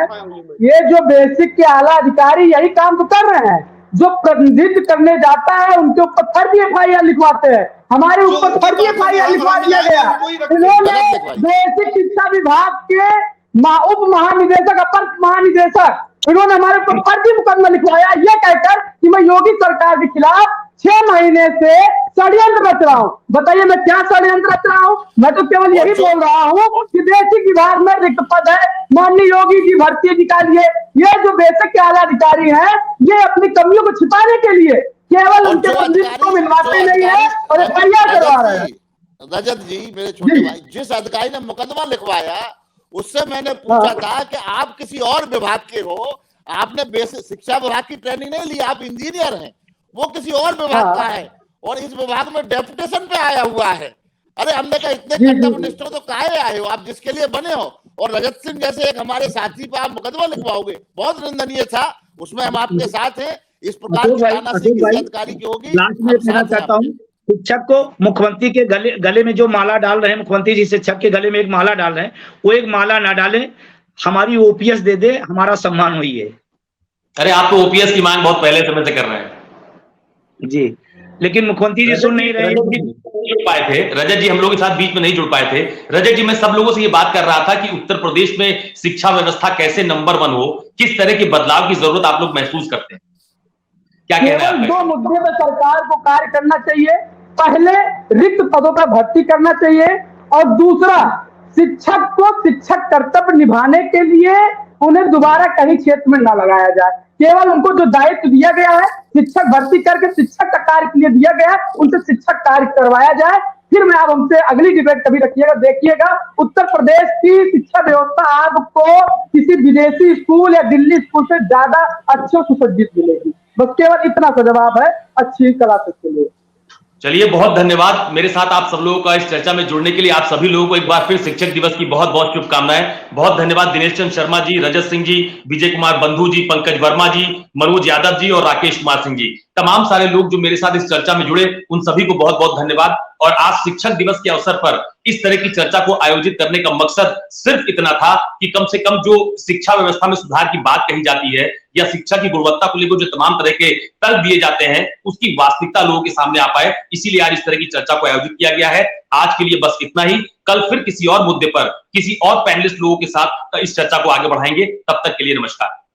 ये जो बेसिक के आला अधिकारी यही काम तो कर रहे हैं। जो प्रतिनिधित्व करने जाता है उनके ऊपर फर्जी एफआईआर लिखवाते हैं, हमारे ऊपर फर्जी एफआईआर लिखवा दिया गया। इन्होंने बेसिक शिक्षा विभाग के उप महानिदेशक, अपर महानिदेशक, इन्होंने हमारे ऊपर फर्जी मुकदमा लिखवाया, ये कहकर कि मैं योगी सरकार के खिलाफ 6 महीने से षड्यंत्र रच रहा हूँ। बताइए मैं क्या षड्यंत्र रच रहा हूँ? मैं तो केवल यही बोल रहा हूँ कि बेसिक विभाग में रिक्त पद है, माननीय योगी जी भर्ती निकालिए। ये जो बेसिक के आला अधिकारी हैं, ये अपनी कमियों को छिपाने के लिए केवल उनके प्रतिनिधि को मिलवाते नहीं है और एफआईआर करवा रहे हैं। रजत जी, मेरे छोटे भाई, जिस अधिकारी ने मुकदमा लिखवाया उससे मैंने पूछा था कि आप किसी और विभाग के हो, आपने बेसिक शिक्षा विभाग की ट्रेनिंग नहीं ली, आप इंजीनियर हैं, वो किसी और विभाग का है और इस विभाग में डेपुटेशन पे आया हुआ है। अरे हमने कहा इतने कर्तव्यनिष्ठ हो तो काहे आए हो आप, जिसके लिए बने हो। और रजत सिंह जैसे एक हमारे साथी पे आप मुकदमा लिखवाओगे, बहुत निंदनीय था। उसमें हम आपके साथ हैं। इस प्रकार की तानाशाही किसी अधिकारी की होगी। लास्ट में कहना चाहता हूँ, शिक्षक को मुख्यमंत्री के गले में जो माला डाल रहे हैं, मुख्यमंत्री जी शिक्षक के गले में एक माला डाल रहे हैं, वो एक माला ना डालें, हमारी ओपीएस दे दे, हमारा सम्मान हुई है। अरे आप तो ओपीएस की मांग बहुत पहले समय से कर रहे हैं जी, लेकिन मुख्यमंत्री जी सुन नहीं रहे। जुड़ पाए थे रजत जी, हम लोग के साथ बीच में नहीं जुड़ पाए थे। रजत जी, मैं सब लोगों से ये बात कर रहा था कि उत्तर प्रदेश में शिक्षा व्यवस्था कैसे नंबर 1 हो, किस तरह के बदलाव की जरूरत आप लोग महसूस करते हैं, क्या कहना है? केवल 2 मुद्दे पर सरकार को कार्य करना चाहिए। पहले रिक्त पदों पर भर्ती करना चाहिए, और दूसरा शिक्षक को शिक्षक कर्तव्य निभाने के लिए उन्हें दोबारा कहीं क्षेत्र में ना लगाया जाए। केवल उनको जो दायित्व दिया गया है शिक्षक भर्ती करके शिक्षक का कार्य के लिए दिया गया है, उनसे शिक्षक कार्य करवाया जाए। फिर मैं आप हमसे अगली डिबेट कभी रखिएगा। देखिएगा उत्तर प्रदेश की शिक्षा व्यवस्था आपको किसी विदेशी स्कूल या दिल्ली स्कूल से ज्यादा अच्छे सुसज्जित मिलेगी। बस केवल इतना सा जवाब है अच्छी क्लासेस के लिए। चलिए, बहुत धन्यवाद मेरे साथ आप सब लोगों का इस चर्चा में जुड़ने के लिए। आप सभी लोगों को एक बार फिर शिक्षक दिवस की बहुत बहुत शुभकामनाएं। बहुत धन्यवाद दिनेश चंद्र शर्मा जी, रजत सिंह जी, विजय कुमार बंधु जी, पंकज वर्मा जी, मनोज यादव जी और राकेश कुमार सिंह जी, तमाम सारे लोग जो मेरे साथ इस चर्चा में जुड़े, उन सभी को बहुत बहुत धन्यवाद। और आज शिक्षक दिवस के अवसर पर इस तरह की चर्चा को आयोजित करने का मकसद सिर्फ इतना था कि कम से कम जो शिक्षा व्यवस्था में सुधार की बात कही जाती है या शिक्षा की गुणवत्ता को लेकर जो तमाम तरह के तर्क दिए जाते हैं, उसकी वास्तविकता लोगों के सामने आ पाए। इसीलिए आज इस तरह की चर्चा को आयोजित किया गया है। आज के लिए बस इतना ही। कल फिर किसी और मुद्दे पर किसी और पैनलिस्ट लोगों के साथ इस चर्चा को आगे बढ़ाएंगे। तब तक के लिए नमस्कार।